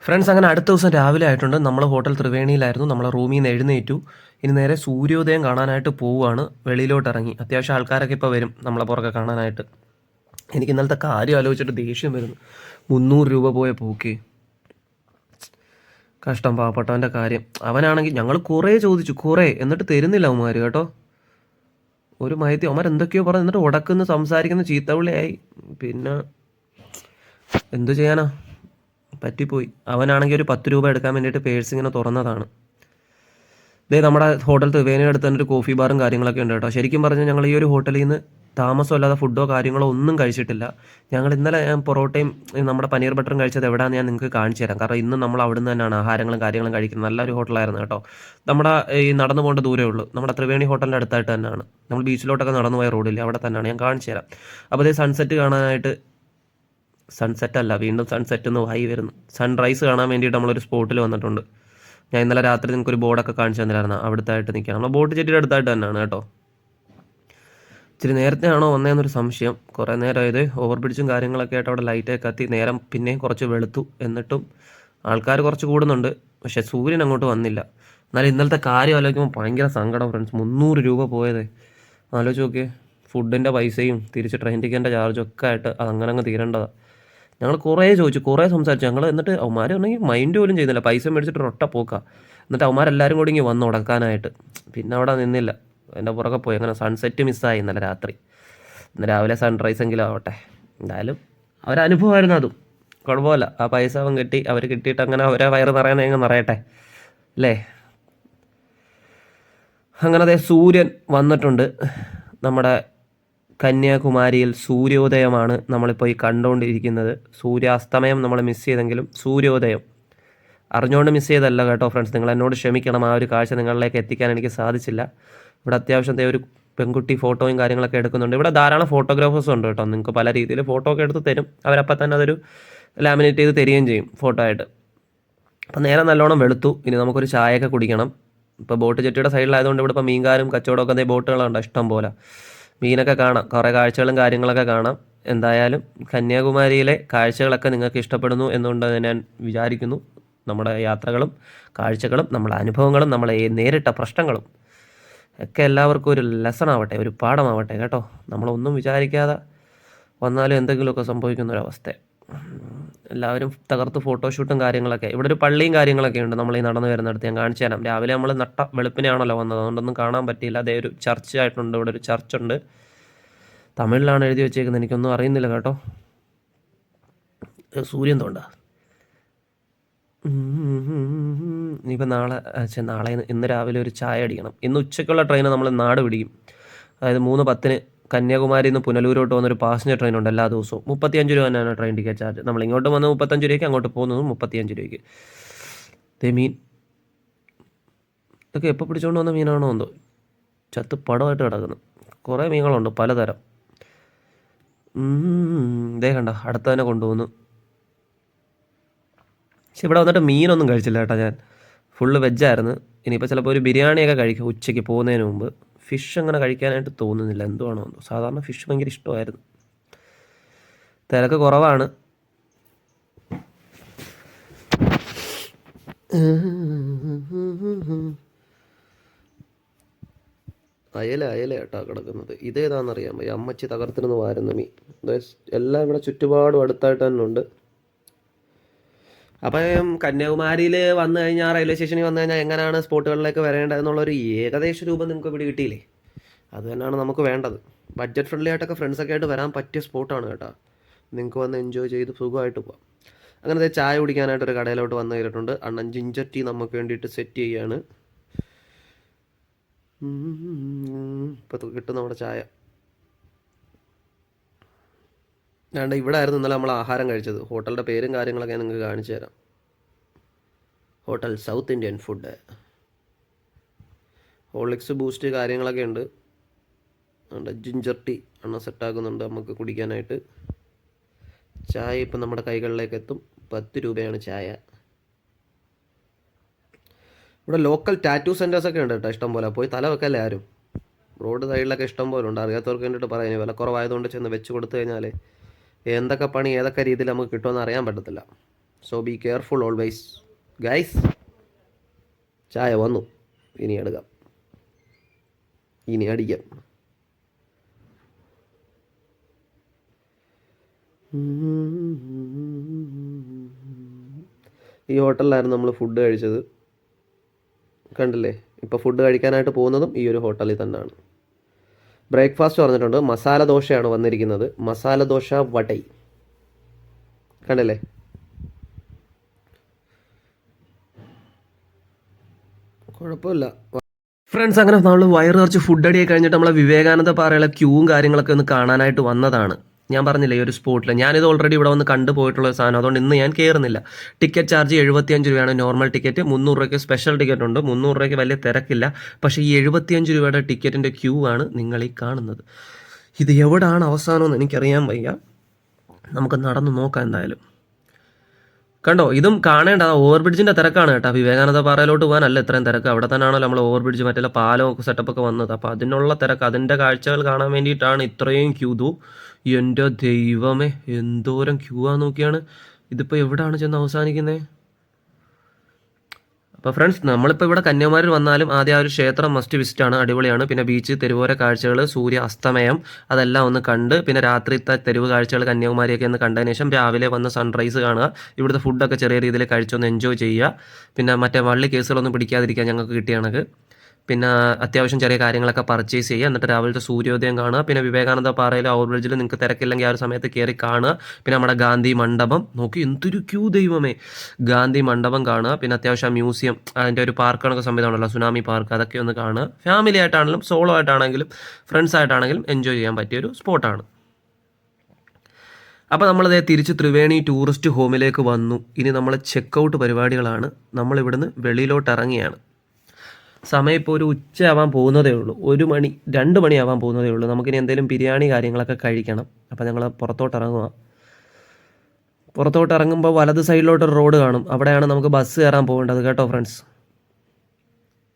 ഫ്രണ്ട്സ്, അങ്ങനെ അടുത്ത ദിവസം രാവിലെ ആയിട്ടുണ്ട്. നമ്മൾ ഹോട്ടൽ ത്രിവേണിയിലായിരുന്നു. നമ്മൾ റൂമിൽ നിന്ന് എഴുന്നേറ്റു. ഇനി നേരെ സൂര്യോദയം കാണാനായിട്ട് പോവുകയാണ്. വെളിയിലോട്ട് ഇറങ്ങി. അത്യാവശ്യം ആൾക്കാരൊക്കെ ഇപ്പോൾ വരും നമ്മളെ പുറകെ കാണാനായിട്ട്. എനിക്ക് ഇന്നലത്തെ കാര്യം ആലോചിച്ചിട്ട് ദേഷ്യം വരുന്നു. 300 രൂപ പോയ പോക്കേ, കഷ്ടം പാവപ്പെട്ടവൻ്റെ കാര്യം. അവനാണെങ്കിൽ ഞങ്ങൾ കുറേ ചോദിച്ചു, കുറേ, എന്നിട്ട് തരുന്നില്ല അവന്മാർ കേട്ടോ. ഒരു മയത്തി അവന്മാർ എന്തൊക്കെയോ പറഞ്ഞു, എന്നിട്ട് ഉടക്കുന്ന സംസാരിക്കുന്ന ചീത്തവിളിയായി. പിന്നെ എന്തു ചെയ്യാനാ, പറ്റിപ്പോയി. അവനാണെങ്കിൽ ഒരു 10 രൂപ എടുക്കാൻ വേണ്ടിയിട്ട് പേഴ്സ് ഇങ്ങനെ തുറന്നതാണ്. നമ്മുടെ ഹോട്ടൽ ത്രിവേണിയുടെ അടുത്ത് തന്നെ ഒരു കോഫി ബാറും കാര്യങ്ങളൊക്കെ ഉണ്ട് കേട്ടോ. ശരിക്കും പറഞ്ഞാൽ ഞങ്ങൾ ഈ ഒരു ഹോട്ടലിൽ നിന്ന് താമസമല്ലാതെ ഫുഡോ കാര്യങ്ങളോ ഒന്നും കഴിച്ചിട്ടില്ല. ഞങ്ങൾ ഇന്നലെ പൊറോട്ടയും നമ്മുടെ പനീർ ബട്ടറും കഴിച്ചത് എവിടെയാണെന്ന് ഞാൻ നിങ്ങൾക്ക് കാണിച്ചു തരാം. കാരണം ഇന്ന് നമ്മൾ അവിടെ നിന്ന് തന്നെയാണ് ആഹാരങ്ങളും കാര്യങ്ങളും കഴിക്കുന്നത്. നല്ലൊരു ഹോട്ടലായിരുന്നു കേട്ടോ. നമ്മുടെ ഈ നടന്നു പോകേണ്ട ദൂരമേ ഉള്ളൂ. നമ്മുടെ ത്രിവേണി ഹോട്ടലിൻ്റെ അടുത്തായിട്ട് തന്നെയാണ്. നമ്മൾ ബീച്ചിലോട്ടൊക്കെ നടന്നു പോയ റോഡില്ല, അവിടെ തന്നെയാണ്. ഞാൻ കാണിച്ചു തരാം. അപ്പോൾ അതേ സൺസെറ്റ് കാണാനായിട്ട്, സൺസെറ്റ് അല്ല, വീണ്ടും സൺസെറ്റ് എന്ന് വായി വരുന്നു. സൺറൈസ് കാണാൻ വേണ്ടിയിട്ട് നമ്മളൊരു സ്പോട്ടിൽ വന്നിട്ടുണ്ട്. ഞാൻ ഇന്നലെ രാത്രി നിങ്ങൾക്കൊരു ബോർഡൊക്കെ കാണിച്ചു തന്നില്ലായിരുന്നു. അവിടുത്തായിട്ട് നിൽക്കുകയാണ്. നമ്മൾ ബോട്ട് ജെറ്റിയുടെ അടുത്തായിട്ട് തന്നെയാണ് കേട്ടോ. ഇച്ചിരി നേരത്തെ ആണോ വന്നതെന്നൊരു സംശയം. കുറേ നേരമായത് ഓവർ ബ്രിഡ്ജും കാര്യങ്ങളൊക്കെ ആയിട്ട് അവിടെ ലൈറ്റൊക്കെ കത്തി. നേരം പിന്നെയും കുറച്ച് വെളുത്തു. എന്നിട്ടും ആൾക്കാർ കുറച്ച് കൂടുന്നുണ്ട്. പക്ഷേ സൂര്യൻ അങ്ങോട്ട് വന്നില്ല. എന്നാലും ഇന്നലത്തെ കാര്യം ആലോചിക്കുമ്പോൾ ഭയങ്കര സങ്കടം ഫ്രണ്ട്സ്. 300 രൂപ പോയത് ആലോചിച്ച് നോക്കിയേ. ഫുഡിൻ്റെ പൈസയും തിരിച്ച് ട്രെയിൻ ടിക്കറ്റിൻ്റെ ചാർജും ഒക്കെ ആയിട്ട് അതങ്ങനെ അങ്ങ് തീരേണ്ടതാണ്. ഞങ്ങൾ കുറേ ചോദിച്ചു, കുറേ സംസാരിച്ചു. ഞങ്ങൾ എന്നിട്ട് അവന്മാർ ഉണ്ടെങ്കിൽ മൈൻഡ് പോലും ചെയ്യുന്നില്ല. പൈസ മേടിച്ചിട്ട് ഒട്ട പോക്കാം. എന്നിട്ട് അവന്മാരെല്ലാവരും കൂടി ഇങ്ങനെ വന്ന് ഉടക്കാനായിട്ട്. പിന്നെ അവിടെ നിന്നില്ല, എൻ്റെ പുറകെ പോയി. അങ്ങനെ സൺസെറ്റ് മിസ്സായി ഇന്നലെ രാത്രി. ഇന്ന് രാവിലെ സൺറൈസ് എങ്കിലും ആവട്ടെ. എന്തായാലും ഒരനുഭവമായിരുന്നു അതും. കുഴപ്പമില്ല. ആ പൈസ അവൻ കിട്ടി, അവർ കിട്ടിയിട്ട് അങ്ങനെ അവരെ വയറ് നിറയാനെങ്കിൽ നിറയട്ടെ അല്ലേ. അങ്ങനെ അതേ സൂര്യൻ വന്നിട്ടുണ്ട്. നമ്മുടെ കന്യാകുമാരിയിൽ സൂര്യോദയമാണ് നമ്മളിപ്പോൾ ഈ കണ്ടുകൊണ്ടിരിക്കുന്നത്. സൂര്യാസ്തമയം നമ്മൾ മിസ് ചെയ്തെങ്കിലും സൂര്യോദയം അറിഞ്ഞുകൊണ്ട് മിസ് ചെയ്തല്ല കേട്ടോ ഫ്രണ്ട്സ്. നിങ്ങൾ എന്നോട് ക്ഷമിക്കണം. ആ ഒരു കാഴ്ച നിങ്ങളിലേക്ക് എത്തിക്കാൻ എനിക്ക് സാധിച്ചില്ല. ഇവിടെ അത്യാവശ്യത്തെ ഒരു പെൺകുട്ടി ഫോട്ടോയും കാര്യങ്ങളൊക്കെ എടുക്കുന്നുണ്ട്. ഇവിടെ ധാരാളം ഫോട്ടോഗ്രാഫേഴ്സും ഉണ്ട് കേട്ടോ. നിങ്ങൾക്ക് പല രീതിയിൽ ഫോട്ടോ ഒക്കെ എടുത്ത് തരും. അവരപ്പം തന്നെ അതൊരു ലാമിനേറ്റ് ചെയ്ത് തരികയും ചെയ്യും ഫോട്ടോ ആയിട്ട്. അപ്പം നേരെ നല്ലോണം വെളുത്തു. ഇനി നമുക്കൊരു ചായയൊക്കെ കുടിക്കണം. ഇപ്പോൾ ബോട്ട് ജെട്ടിയുടെ സൈഡിലായതുകൊണ്ട് ഇവിടെ ഇപ്പോൾ മീൻകാരും കച്ചവടമൊക്കെ അതേ ബോട്ടുകളുണ്ട് ഇഷ്ടം പോലെ. മീനൊക്കെ കാണാം, കുറേ കാഴ്ചകളും കാര്യങ്ങളൊക്കെ കാണാം. എന്തായാലും കന്യാകുമാരിയിലെ കാഴ്ചകളൊക്കെ നിങ്ങൾക്ക് ഇഷ്ടപ്പെടുന്നു എന്നുകൊണ്ട് ഞാൻ വിചാരിക്കുന്നു. നമ്മുടെ യാത്രകളും കാഴ്ചകളും നമ്മുടെ അനുഭവങ്ങളും നമ്മളെ നേരിട്ട പ്രശ്നങ്ങളും ഒക്കെ എല്ലാവർക്കും ഒരു ലെസൺ ആവട്ടെ, ഒരു പാഠമാവട്ടെ കേട്ടോ. നമ്മളൊന്നും വിചാരിക്കാതെ വന്നാലും എന്തെങ്കിലുമൊക്കെ സംഭവിക്കുന്നൊരവസ്ഥ. എല്ലാവരും തകർത്ത് ഫോട്ടോഷൂട്ടും കാര്യങ്ങളൊക്കെ. ഇവിടെ ഒരു പള്ളിയും കാര്യങ്ങളൊക്കെ ഉണ്ട് നമ്മൾ ഈ നടന്നു വരുന്നിടത്ത്. ഞാൻ കാണിച്ചു തരാം. രാവിലെ നമ്മൾ നട്ട വെളുപ്പിനെയാണല്ലോ വന്നത്, അതുകൊണ്ടൊന്നും കാണാൻ പറ്റിയില്ല. അതേ ഒരു ചർച്ച് ആയിട്ടുണ്ട്. ഇവിടെ ഒരു ചർച്ചുണ്ട്. തമിഴിലാണ് എഴുതി വെച്ചേക്കുന്നത്, എനിക്കൊന്നും അറിയുന്നില്ല കേട്ടോ. സൂര്യൻ തോണ്ട. ഇനിയിപ്പോൾ നാളെ ഇന്ന് രാവിലെ ഒരു ചായ അടിക്കണം. ഇന്ന് ഉച്ചയ്ക്കുള്ള ട്രെയിന് നമ്മൾ നാട് പിടിക്കും. അതായത് 3:10 കന്യാകുമാരിയിൽ നിന്ന് പുനലൂരോട്ട് വന്നൊരു പാസഞ്ചർ ട്രെയിൻ ഉണ്ട് എല്ലാ ദിവസവും. 35 രൂപ തന്നെയാണ് ട്രെയിൻ ടിക്കറ്റ് ചാർജ്. നമ്മൾ ഇങ്ങോട്ട് വന്ന് 35 രൂപയ്ക്ക്, അങ്ങോട്ട് പോകുന്നതും 35 രൂപയ്ക്ക്. മീൻ ഇതൊക്കെ എപ്പോൾ പിടിച്ചുകൊണ്ട് വന്ന മീനാണോ എന്തോ, ചത്ത് പടമായിട്ട് കിടക്കുന്നു. കുറേ മീനുകളുണ്ട് പലതരം. ഇതേ കണ്ട അടുത്ത് തന്നെ കൊണ്ടുപോകുന്നു. പക്ഷെ ഇവിടെ വന്നിട്ട് മീനൊന്നും കഴിച്ചില്ല കേട്ടോ. ഞാൻ ഫുള്ള് വെജായിരുന്നു. ഇനിയിപ്പോൾ ചിലപ്പോൾ ഒരു ബിരിയാണിയൊക്കെ കഴിക്കും ഉച്ചയ്ക്ക് പോകുന്നതിന് മുമ്പ്. ഫിഷ് അങ്ങനെ കഴിക്കാനായിട്ട് തോന്നുന്നില്ല, എന്തുവാണോ എന്തോ. സാധാരണ ഫിഷ് ഭയങ്കര ഇഷ്ടമായിരുന്നു. തിരക്ക് കുറവാണ്. അയല കേട്ടോ കിടക്കുന്നത്. ഇതേതാണെന്നറിയാൻ വയ്യ. അമ്മച്ചി തകർത്തിരുന്ന് വാരുന്ന മീൻ. എല്ലാം ഇവിടെ ചുറ്റുപാടും അടുത്തായിട്ട് തന്നെ ഉണ്ട്. അപ്പം കന്യാകുമാരിയിൽ വന്നു കഴിഞ്ഞാൽ, റെയിൽവേ സ്റ്റേഷനിൽ വന്നു കഴിഞ്ഞാൽ എങ്ങനെയാണ് സ്പോട്ടുകളിലേക്ക് വരേണ്ടതെന്നുള്ളൊരു ഏകദേശ രൂപം നിങ്ങൾക്ക് ഇവിടെ കിട്ടിയില്ലേ? അത് തന്നെയാണ് നമുക്ക് വേണ്ടത്. ബഡ്ജറ്റ് ഫ്രണ്ട്ലി ആയിട്ടൊക്കെ ഫ്രണ്ട്സൊക്കെ ആയിട്ട് വരാൻ പറ്റിയ സ്പോട്ടാണ് കേട്ടോ. നിങ്ങൾക്ക് വന്ന് എൻജോയ് ചെയ്ത് സുഖമായിട്ട് പോകാം. അങ്ങനത്തെ ചായ കുടിക്കാനായിട്ടൊരു കടയിലോട്ട് വന്നു കയറിയിട്ടുണ്ട്. അണ്ണൻ ജിഞ്ചർ ടീ നമുക്ക് വേണ്ടിയിട്ട് സെറ്റ് ചെയ്യാണ്. ഇപ്പോൾ കിട്ടും നമ്മുടെ ചായ. വേണ്ട, ഇവിടെ ആയിരുന്നു ഇന്നലെ നമ്മൾ ആഹാരം കഴിച്ചത്. ഹോട്ടലിൻ്റെ പേരും കാര്യങ്ങളൊക്കെ ഞാൻ നിങ്ങൾക്ക് കാണിച്ചു തരാം. Hotel south Indian food. Horlicks, boost കാര്യങ്ങളൊക്കെ ഉണ്ട്. ജിഞ്ചർ ടീ എണ്ണ സെറ്റാക്കുന്നുണ്ട് നമുക്ക് കുടിക്കാനായിട്ട്. ചായ ഇപ്പം നമ്മുടെ കൈകളിലേക്ക് എത്തും. 10 രൂപയാണ് ചായ. ഇവിടെ ലോക്കൽ ടാറ്റു സെൻറ്റേഴ്സൊക്കെ ഉണ്ട് കേട്ടോ, ഇഷ്ടം പോലെ. പോയി തല വെക്കല്ലേ ആരും. റോഡ് സൈഡിലൊക്കെ ഇഷ്ടം പോലെ ഉണ്ട്. അറിയാത്തവർക്ക് വേണ്ടിയിട്ട് പറയാം. വില കുറവായതുകൊണ്ട് ചെന്ന് വെച്ച് കൊടുത്തു കഴിഞ്ഞാൽ എന്തൊക്കെ പണി ഏതൊക്കെ രീതിയിൽ നമുക്ക് കിട്ടുമെന്ന് അറിയാൻ പറ്റത്തില്ല. So be careful always guys. ചായ വന്നു, ഇനി എടുക്കാം, ഇനി അടിക്കാം. ഈ ഹോട്ടലിലായിരുന്നു നമ്മൾ ഫുഡ് കഴിച്ചത്, കണ്ടില്ലേ? ഇപ്പോൾ ഫുഡ് കഴിക്കാനായിട്ട് പോകുന്നതും ഈ ഒരു ഹോട്ടലിൽ തന്നെയാണ്. ബ്രേക്ക്ഫാസ്റ്റ് പറഞ്ഞിട്ടുണ്ട്. മസാല ദോശയാണ് വന്നിരിക്കുന്നത്. മസാല ദോശ വടൈ, കണ്ടില്ലേ? കുഴപ്പമില്ല ഫ്രണ്ട്സ്. അങ്ങനെ നമ്മൾ വയറ് നിറച്ച് ഫുഡ് അടിയെ കഴിഞ്ഞിട്ട് നമ്മളെ വിവേകാനന്ദ പാറയിലെ ക്യൂവും കാര്യങ്ങളൊക്കെ ഒന്ന് കാണാനായിട്ട് വന്നതാണ്. ഞാൻ പറഞ്ഞില്ലേ ഈ ഒരു സ്പോട്ടിൽ. ഞാനിത് ഓൾറെഡി ഇവിടെ വന്ന് കണ്ടു പോയിട്ടുള്ള ഒരു സാധനം. അതുകൊണ്ട് ഇന്ന് ഞാൻ കയറുന്നില്ല. ടിക്കറ്റ് ചാർജ് 75 രൂപയാണ് നോർമൽ ടിക്കറ്റ്. 300 രൂപയ്ക്ക് സ്പെഷ്യൽ ടിക്കറ്റ് ഉണ്ട്. 300 രൂപയ്ക്ക് വലിയ തിരക്കില്ല. പക്ഷേ ഈ 75 രൂപയുടെ ടിക്കറ്റിൻ്റെ ക്യൂ ആണ് നിങ്ങൾ ഈ കാണുന്നത്. ഇത് എവിടെയാണ് അവസാനമെന്ന് എനിക്കറിയാൻ വയ്യ. നമുക്ക് നടന്ന് നോക്കാം എന്തായാലും. കണ്ടോ, ഇതും കാണേണ്ട ഓവർ ബ്രിഡ്ജിൻ്റെ തിരക്കാണ് കേട്ടോ. വിവേകാനന്ദ പാറയിലോട്ട് പോകാനല്ല ഇത്രയും തിരക്ക്. അവിടെ തന്നെയാണല്ലോ നമ്മൾ ഓവർ ബ്രിഡ്ജ് മറ്റേ പാലമൊക്കെ സെറ്റപ്പൊക്കെ വന്നത്. അപ്പോൾ അതിനുള്ള തിരക്ക്, അതിൻ്റെ കാഴ്ചകൾ കാണാൻ വേണ്ടിയിട്ടാണ് ഇത്രയും ക്യൂ. എൻ്റെ ദൈവമേ, എന്തോരം ക്യൂ ആ നോക്കിയാണ്. ഇതിപ്പോൾ എവിടെയാണ് ചെന്ന് അവസാനിക്കുന്നത്? അപ്പോൾ ഫ്രണ്ട്സ്, നമ്മളിപ്പോൾ ഇവിടെ കന്യാകുമാരിയിൽ വന്നാലും ആദ്യം ആ ഒരു ക്ഷേത്രം മസ്റ്റ് വിസിറ്റ് ആണ്. അടിപൊളിയാണ്. പിന്നെ ബീച്ച്, തെരുവോര കാഴ്ചകൾ, സൂര്യ അസ്തമയം, അതെല്ലാം ഒന്ന് കണ്ട്, പിന്നെ രാത്രിത്തെ തെരുവ് കാഴ്ചകൾ കന്യാകുമാരിയൊക്കെ ഒന്ന് കണ്ടതിന് ശേഷം രാവിലെ വന്ന് സൺറൈസ് കാണുക. ഇവിടുത്തെ ഫുഡൊക്കെ ചെറിയ രീതിയിൽ കഴിച്ചൊന്ന് എൻജോയ് ചെയ്യുക. പിന്നെ മറ്റേ വള്ളി കേസുകളൊന്നും പിടിക്കാതിരിക്കുക ഞങ്ങൾക്ക് കിട്ടിയ കണക്ക്. പിന്നെ അത്യാവശ്യം ചെറിയ കാര്യങ്ങളൊക്കെ പർച്ചേസ് ചെയ്യുക. എന്നിട്ട് രാവിലത്തെ സൂര്യോദയം കാണുക. പിന്നെ വിവേകാനന്ദ പാറയിൽ ഓവർ ബ്രിഡ്ജിൽ നിങ്ങൾക്ക് തിരക്കില്ലെങ്കിൽ ആ ഒരു സമയത്ത് കയറി കാണുക. പിന്നെ നമ്മുടെ ഗാന്ധി മണ്ഡപം നോക്കി, എന്തൊരു ക്യൂ ദൈവമേ. ഗാന്ധി മണ്ഡപം കാണുക. പിന്നെ അത്യാവശ്യം മ്യൂസിയം, അതിൻ്റെ ഒരു പാർക്ക് കണക്ക് സംവിധാനമുണ്ടല്ലോ, സുനാമി പാർക്ക്, അതൊക്കെ ഒന്ന് കാണുക. ഫാമിലി ആയിട്ടാണെങ്കിലും സോളോ ആയിട്ടാണെങ്കിലും ഫ്രണ്ട്സ് ആയിട്ടാണെങ്കിലും എൻജോയ് ചെയ്യാൻ പറ്റിയൊരു സ്പോട്ടാണ്. അപ്പോൾ നമ്മളിതേ തിരിച്ച് ത്രിവേണി ടൂറിസ്റ്റ് ഹോമിലേക്ക് വന്നു. ഇനി നമ്മൾ ചെക്കൗട്ട് പരിപാടികളാണ്. നമ്മളിവിടുന്ന് വെളിയിലോട്ട് ഇറങ്ങിയാണ്. സമയം ഇപ്പോൾ ഒരു ഉച്ചയാവാൻ പോകുന്നതേ ഉള്ളൂ. 1 മണി 2 മണിയാവാൻ പോകുന്നതേ ഉള്ളൂ. നമുക്കിനി എന്തെങ്കിലും ബിരിയാണി കാര്യങ്ങളൊക്കെ കഴിക്കണം. അപ്പോൾ ഞങ്ങൾ പുറത്തോട്ട് ഇറങ്ങുക. പുറത്തോട്ട് ഇറങ്ങുമ്പോൾ വലത് സൈഡിലോട്ടൊരു റോഡ് കാണും. അവിടെയാണ് നമുക്ക് ബസ് കയറാൻ പോകേണ്ടത് കേട്ടോ ഫ്രണ്ട്സ്.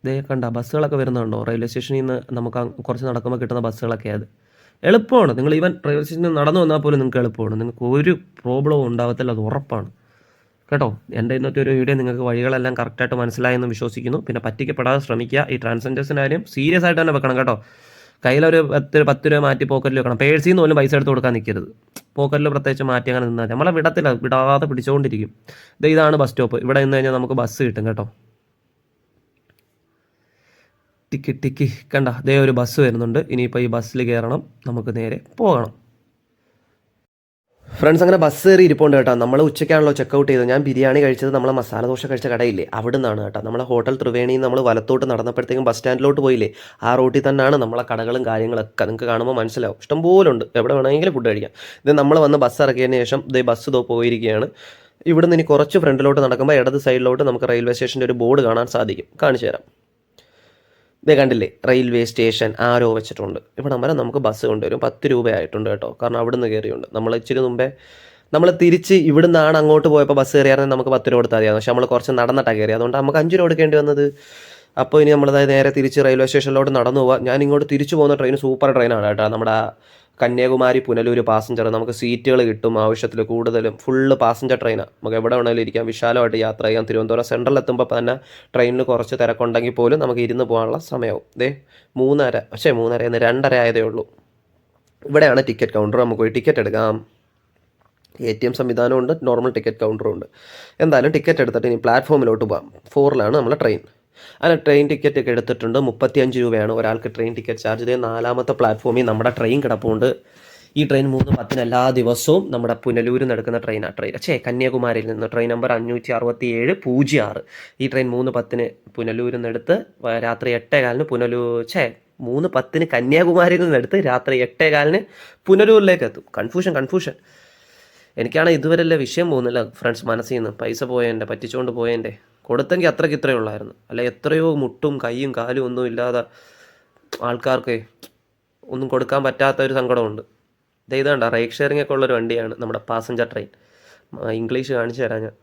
ഇതേ കണ്ട ബസ്സുകളൊക്കെ വരുന്നുണ്ടോ? റെയിൽവേ സ്റ്റേഷനിൽ നിന്ന് നമുക്ക് കുറച്ച് നടക്കുമ്പോൾ കിട്ടുന്ന ബസ്സുകളൊക്കെ. അത് എളുപ്പമാണ്. നിങ്ങൾ ഈവൻ റെയിൽവേ സ്റ്റേഷനിൽ നടന്നു വന്നാൽ പോലും നിങ്ങൾക്ക് എളുപ്പമാണ്. നിങ്ങൾക്ക് ഒരു പ്രോബ്ലവും ഉണ്ടാകത്തില്ല, അത് ഉറപ്പാണ് കേട്ടോ. എൻ്റെ ഇന്നത്തെ ഒരു വീഡിയോ നിങ്ങൾക്ക് വഴികളെല്ലാം കറക്റ്റായിട്ട് മനസ്സിലായെന്ന് വിശ്വസിക്കുന്നു. പിന്നെ പറ്റിക്കപ്പെടാതെ ശ്രമിക്കുക. ഈ ട്രാൻസ്ജെൻഡേഴ്സിൻ്റെ കാര്യം സീരിയസ് ആയിട്ട് തന്നെ വെക്കണം കേട്ടോ. കയ്യിലൊരു 10 രൂപ മാറ്റി പോക്കറ്റിൽ വെക്കണം. പേഴ്സിൽ നിന്ന് പോലും പൈസ എടുത്ത് കൊടുക്കാൻ നിൽക്കരുത്. പോക്കറ്റിൽ പ്രത്യേകിച്ച് മാറ്റി അങ്ങനെ നിന്നാൽ നമ്മളെ വിടാതെ പിടിച്ചുകൊണ്ടിരിക്കും. ഇതാണ് ബസ് സ്റ്റോപ്പ്. ഇവിടെ നിന്ന് കഴിഞ്ഞാൽ നമുക്ക് ബസ് കിട്ടും കേട്ടോ. ടിക്കി കണ്ട, ദേ ഒരു ബസ് വരുന്നുണ്ട്. ഇനിയിപ്പോൾ ഈ ബസ്സിൽ കയറണം, നമുക്ക് നേരെ പോകണം. ഫ്രണ്ട്സ്, അങ്ങനെ ബസ് കയറി ഇരിപ്പുണ്ട് കേട്ടോ. നമ്മൾ ഉച്ചയ്ക്കാണല്ലോ ചെക്കൗട്ട് ചെയ്തത്. ഞാൻ ബിരിയാണി കഴിച്ചത് നമ്മൾ മസാല ദോശ കഴിച്ച കടയില്ലേ, അവിടെ നിന്നാണ് കേട്ടോ. നമ്മളെ ഹോട്ടൽ ത്രിവേണിയിൽ നമ്മൾ വലത്തോട്ട് നടന്നപ്പോഴത്തേക്കും ബസ് സ്റ്റാൻഡിലോട്ട് പോയില്ലേ, ആ റൂട്ടിൽ തന്നെയാണ് നമ്മളെ കടകളും കാര്യങ്ങളൊക്കെ. നിങ്ങൾക്ക് കാണുമ്പോൾ മനസ്സിലാവും, ഇഷ്ടംപോലെ ഉണ്ട്. എവിടെ വേണമെങ്കിലും ഫുഡ് കഴിക്കാം. ഇത് നമ്മൾ വന്ന് ബസ് ഇറക്കിയതിന് ശേഷം ബസ് പോയിരിക്കുകയാണ്. ഇവിടുന്ന് ഇനി കുറച്ച് ഫ്രണ്ടിലോട്ട് നടക്കുമ്പോൾ ഇടത് സൈഡിലോട്ട് നമുക്ക് റെയിൽവേ സ്റ്റേഷൻ്റെ ഒരു ബോർഡ് കാണാൻ സാധിക്കും. കാണിച്ചു തരാം. ഇതേ കണ്ടില്ലേ, റെയിൽവേ സ്റ്റേഷൻ ആരോ വെച്ചിട്ടുണ്ട്. ഇവിടെ വരെ നമുക്ക് ബസ് കൊണ്ടുവരും. 10 രൂപയായിട്ടുണ്ട് കേട്ടോ. കാരണം അവിടെ നിന്ന് കയറിയുണ്ട്. നമ്മൾ ഇച്ചിരി മുമ്പേ നമ്മൾ തിരിച്ച് ഇവിടെ നിന്നാണ് അങ്ങോട്ട് പോയപ്പോൾ ബസ് കയറിയാൽ നമുക്ക് 10 രൂപ കൊടുത്താൽ മതിയായിരുന്നു. പക്ഷെ നമ്മൾ കുറച്ച് നടന്നിട്ടാണ് കയറി, അതുകൊണ്ട് നമുക്ക് 5 രൂപ കൊടുക്കേണ്ടി വന്നത്. അപ്പോൾ ഇനി നമ്മളതായത് നേരെ തിരിച്ച് റെയിൽവേ സ്റ്റേഷനിലോട്ട് നടന്നു പോവാം. ഞാൻ ഇങ്ങോട്ട് തിരിച്ചു പോകുന്ന ട്രെയിൻ സൂപ്പർ ട്രെയിനാണ് കേട്ടോ. നമ്മുടെ കന്യാകുമാരി പുനലൂർ പാസഞ്ചർ. നമുക്ക് സീറ്റുകൾ കിട്ടും ആവശ്യത്തിൽ കൂടുതലും. ഫുള്ള് പാസഞ്ചർ ട്രെയിനാണ്. നമുക്ക് എവിടെ വേണമെങ്കിലും ഇരിക്കാം, വിശാലമായിട്ട് യാത്ര ചെയ്യാം. തിരുവനന്തപുരം സെൻട്രൽ എത്തുമ്പോൾ തന്നെ ട്രെയിനിൽ കുറച്ച് തിരക്കുണ്ടെങ്കിൽ പോലും നമുക്ക് ഇരുന്ന് പോകാനുള്ള സമയവും. 2:30 ആയതേ ഉള്ളൂ. ഇവിടെയാണ് ടിക്കറ്റ് കൗണ്ടർ. നമുക്ക് പോയി ടിക്കറ്റ് എടുക്കാം. ATM സംവിധാനമുണ്ട്, നോർമൽ ടിക്കറ്റ് കൗണ്ടറും ഉണ്ട്. എന്തായാലും ടിക്കറ്റ് എടുത്തിട്ട് ഇനി പ്ലാറ്റ്ഫോമിലോട്ട് പോകാം. 4ലാണ് നമ്മളെ ട്രെയിൻ. അങ്ങനെ ട്രെയിൻ ടിക്കറ്റ് ഒക്കെ എടുത്തിട്ടുണ്ട്. 35 രൂപയാണ് ഒരാൾക്ക് ട്രെയിൻ ടിക്കറ്റ് ചാർജ്. 4ാമത്തെ പ്ലാറ്റ്ഫോമിൽ നമ്മുടെ ട്രെയിൻ കിടപ്പുണ്ട്. ഈ ട്രെയിൻ 3:10 എല്ലാ ദിവസവും നമ്മുടെ പുനലൂരിൽ നിന്ന് എടുക്കുന്ന ട്രെയിനാണ്. കന്യാകുമാരിയിൽ നിന്ന് ട്രെയിൻ നമ്പർ 56706. ഈ ട്രെയിൻ 3:10 പുനലൂരിൽ നിന്ന് എടുത്ത് രാത്രി 8:15 3:10 കന്യാകുമാരിയിൽ നിന്ന് എടുത്ത് രാത്രി 8:15 പുനലൂരിലേക്ക് എത്തും. കൺഫ്യൂഷൻ. എനിക്കാണ് ഇതുവരെയല്ലേ വിഷയം പോകുന്നില്ല ഫ്രണ്ട്സ്. മനസ്സിൽ നിന്ന് പൈസ പോയതിൻ്റെ, പറ്റിച്ചുകൊണ്ട് പോയതിൻ്റെ. കൊടുത്തെങ്കിൽ അത്രയ്ക്ക് ഇത്രയേ ഉള്ളായിരുന്നു. അല്ല എത്രയോ മുട്ടും കൈയും കാലും ഒന്നും ഇല്ലാതെ ആൾക്കാർക്ക് ഒന്നും കൊടുക്കാൻ പറ്റാത്ത ഒരു സങ്കടമുണ്ട്. ഇതാണ്ട റൈഡ് ഷെയറിംഗ് ഒക്കെ ഉള്ളൊരു വണ്ടിയാണ് നമ്മുടെ പാസഞ്ചർ ട്രെയിൻ. ഇംഗ്ലീഷ് കാണിച്ചു തരാം ഞാൻ.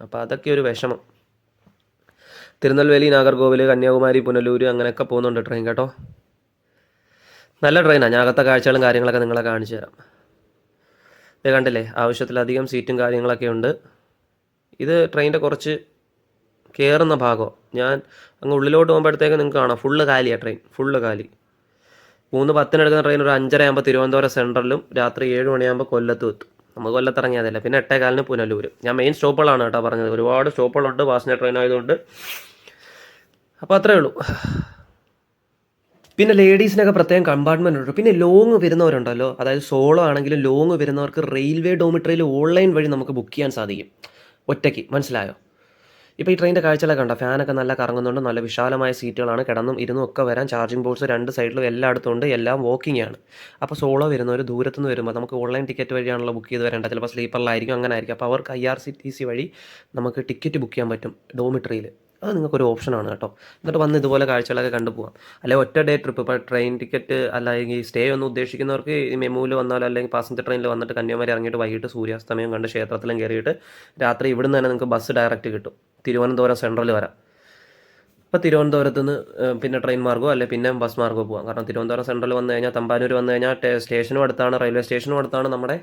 അപ്പോൾ അതൊക്കെ ഒരു വിഷമം. തിരുനെൽവേലി, നാഗർകോവിൽ, കന്യാകുമാരി, പുനലൂർ അങ്ങനെയൊക്കെ പോകുന്നുണ്ട് ട്രെയിൻ കേട്ടോ. നല്ല ട്രെയിനാണ്. ഞാൻ അകത്തെ കാഴ്ചകളും കാര്യങ്ങളൊക്കെ നിങ്ങളെ കാണിച്ചു തരാം. ഇത് കണ്ടില്ലേ, ആവശ്യത്തിലധികം സീറ്റും കാര്യങ്ങളൊക്കെ ഉണ്ട്. ഇത് ട്രെയിനിൻ്റെ കുറച്ച് കയറുന്ന ഭാഗം. ഞാൻ അങ്ങ് ഉള്ളിലോട്ട് പോകുമ്പോഴത്തേക്ക് നിങ്ങൾക്ക് കാണാം ഫുള്ള് കാലിയാണ് ട്രെയിൻ, ഫുള്ള് കാലി. 3:10 എടുക്കുന്ന ട്രെയിൻ ഒരു 5:30 ആകുമ്പോൾ തിരുവനന്തപുരം സെൻട്രലിലും രാത്രി 7 മണിയാകുമ്പോൾ കൊല്ലത്തും എത്തും. നമുക്ക് കൊല്ലത്ത് ഇറങ്ങിയതല്ല. പിന്നെ 8:15 പുനലൂർ. ഞാൻ മെയിൻ സ്റ്റോപ്പുകളാണ് കേട്ടോ പറഞ്ഞത്. ഒരുപാട് സ്റ്റോപ്പുകളുണ്ട് പാസഞ്ചർ ട്രെയിൻ ആയതുകൊണ്ട്. അപ്പോൾ അത്രയേ ഉള്ളൂ. പിന്നെ ലേഡീസിനൊക്കെ പ്രത്യേകം കമ്പാർട്ട്മെൻ്റ് ഉണ്ട്. പിന്നെ ലോങ് വരുന്നവരുണ്ടല്ലോ, അതായത് സോളോ ആണെങ്കിലും ലോങ് വരുന്നവർക്ക് റെയിൽവേ ഡോമിട്രിയിൽ ഓൺലൈൻ വഴി നമുക്ക് ബുക്ക് ചെയ്യാൻ സാധിക്കും ഒറ്റയ്ക്ക്. മനസ്സിലായോ? ഇപ്പോൾ ഈ ട്രെയിനിൻ്റെ കാഴ്ചകളൊക്കെ കണ്ടോ, ഫാനൊക്കെ നല്ല കറങ്ങുന്നുണ്ട്. നല്ല വിശാലമായ സീറ്റുകളാണ്. കിടന്നും ഇരുന്നും ഒക്കെ വരാൻ. ചാർജിങ് പോർട്സ് 2 സൈഡിലും എല്ലായിടത്തും ഉണ്ട്. എല്ലാം വാക്കിംഗ് ആണ്. അപ്പോൾ സോളോ വരുന്നവർ ദൂരത്തുനിന്ന് വരുമ്പോൾ നമുക്ക് ഓൺലൈൻ ടിക്കറ്റ് വഴിയാണല്ലോ ബുക്ക് ചെയ്ത് വരേണ്ടത്. ചിലപ്പോൾ സ്ലീപ്പറിലായിരിക്കും, അങ്ങനെ ആയിരിക്കും. അപ്പോൾ അവർക്ക് IRCTC വഴി നമുക്ക് ടിക്കറ്റ് ബുക്ക് ചെയ്യാൻ പറ്റും ഡോമിട്രിയിൽ. അത് നിങ്ങൾക്കൊരു ഓപ്ഷനാണ് കേട്ടോ. എന്നിട്ട് വന്ന് ഇതുപോലെ കാഴ്ചകളൊക്കെ കണ്ടുപോകാം. അല്ലെങ്കിൽ ഒറ്റ ഡേ ട്രിപ്പ്, ഇപ്പോൾ ട്രെയിൻ ടിക്കറ്റ് അല്ലെങ്കിൽ സ്റ്റേ ഒന്നും ഉദ്ദേശിക്കുന്നവർക്ക് ഈ മെമുവിൽ വന്നാലോ അല്ലെങ്കിൽ പാസഞ്ചർ ട്രെയിനിൽ വന്നിട്ട് കന്യാകുമാരി ഇറങ്ങിയിട്ട് വൈകിട്ട് സൂര്യാസ്തമയം കണ്ട് ക്ഷേത്രത്തിലും കയറിയിട്ട് രാത്രി ഇവിടുന്ന് തന്നെ നിങ്ങൾക്ക് ബസ് ഡയറക്റ്റ് കിട്ടും തിരുവനന്തപുരം സെൻട്രൽ വരാം. അപ്പോൾ തിരുവനന്തപുരത്ത് നിന്ന് പിന്നെ ട്രെയിൻ മാർഗമോ അല്ലെങ്കിൽ പിന്നെ ബസ് മാർഗമോ പോകാം. കാരണം തിരുവനന്തപുരം സെൻട്രൽ വന്നു കഴിഞ്ഞാൽ, തമ്പാനൂർ വന്നു കഴിഞ്ഞാൽ സ്റ്റേഷനും അടുത്താണ്, റെയിൽവേ സ്റ്റേഷനും അടുത്താണ്, നമ്മുടെ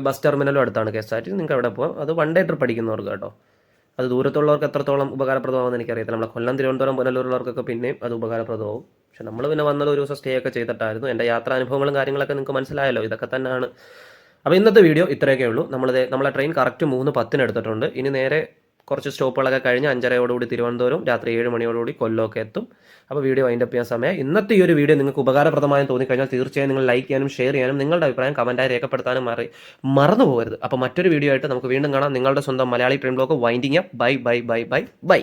ബസ് ടെർമിനലും അടുത്താണ്. KSRTC നിങ്ങൾക്ക് അവിടെ പോകാം. അത് 1 ഡേ ട്രിപ്പ് അടിക്കുന്നവർക്ക് കേട്ടോ. അത് ദൂരത്തുള്ളവർക്ക് എത്രത്തോളം ഉപകാരപ്രദമാകുമെന്ന് എനിക്കറിയത്തില്ല. നമ്മളെ കൊല്ലം, തിരുവനന്തപുരം, പുനലൂരുള്ളവർക്കൊക്കെ പിന്നെയും അത് ഉപകാരപ്രദമാവും. പക്ഷെ നമ്മൾ പിന്നെ വന്നത് ഒരു ദിവസം സ്റ്റേ ഒക്കെ ചെയ്തിട്ടായിരുന്നു. എൻ്റെ യാത്രാനുഭവങ്ങളും കാര്യങ്ങളൊക്കെ നിങ്ങൾക്ക് മനസ്സിലായല്ലോ. ഇതൊക്കെ തന്നെയാണ്. അപ്പോൾ ഇന്നത്തെ വീഡിയോ ഇത്രയൊക്കെ ഉള്ളൂ. നമ്മളെ ട്രെയിൻ കറക്റ്റ് 3:10 എടുത്തിട്ടുണ്ട്. ഇനി നേരെ കുറച്ച് സ്റ്റോപ്പുകളൊക്കെ കഴിഞ്ഞ് 5:30 തിരുവനന്തപുരം, രാത്രി 7 മണിയോടുകൂടി കൊല്ലമൊക്കെ എത്തും. അപ്പോൾ വീഡിയോ വൈൻഡപ്പ് ചെയ്യാൻ സമയം. ഇന്നത്തെ ഈ ഒരു വീഡിയോ നിങ്ങൾക്ക് ഉപകാരപ്രദമായി തോന്നിക്കഴിഞ്ഞാൽ തീർച്ചയായും നിങ്ങൾ ലൈക്ക് ചെയ്യാനും ഷെയർ ചെയ്യാനും നിങ്ങളുടെ അഭിപ്രായം കമൻറ്റായി രേഖപ്പെടുത്താനും മറന്നു പോകരുത്. അപ്പോൾ മറ്റൊരു വീഡിയോ ആയിട്ട് നമുക്ക് വീണ്ടും കാണാം. നിങ്ങളുടെ സ്വന്തം Malayali train blog winding up. By.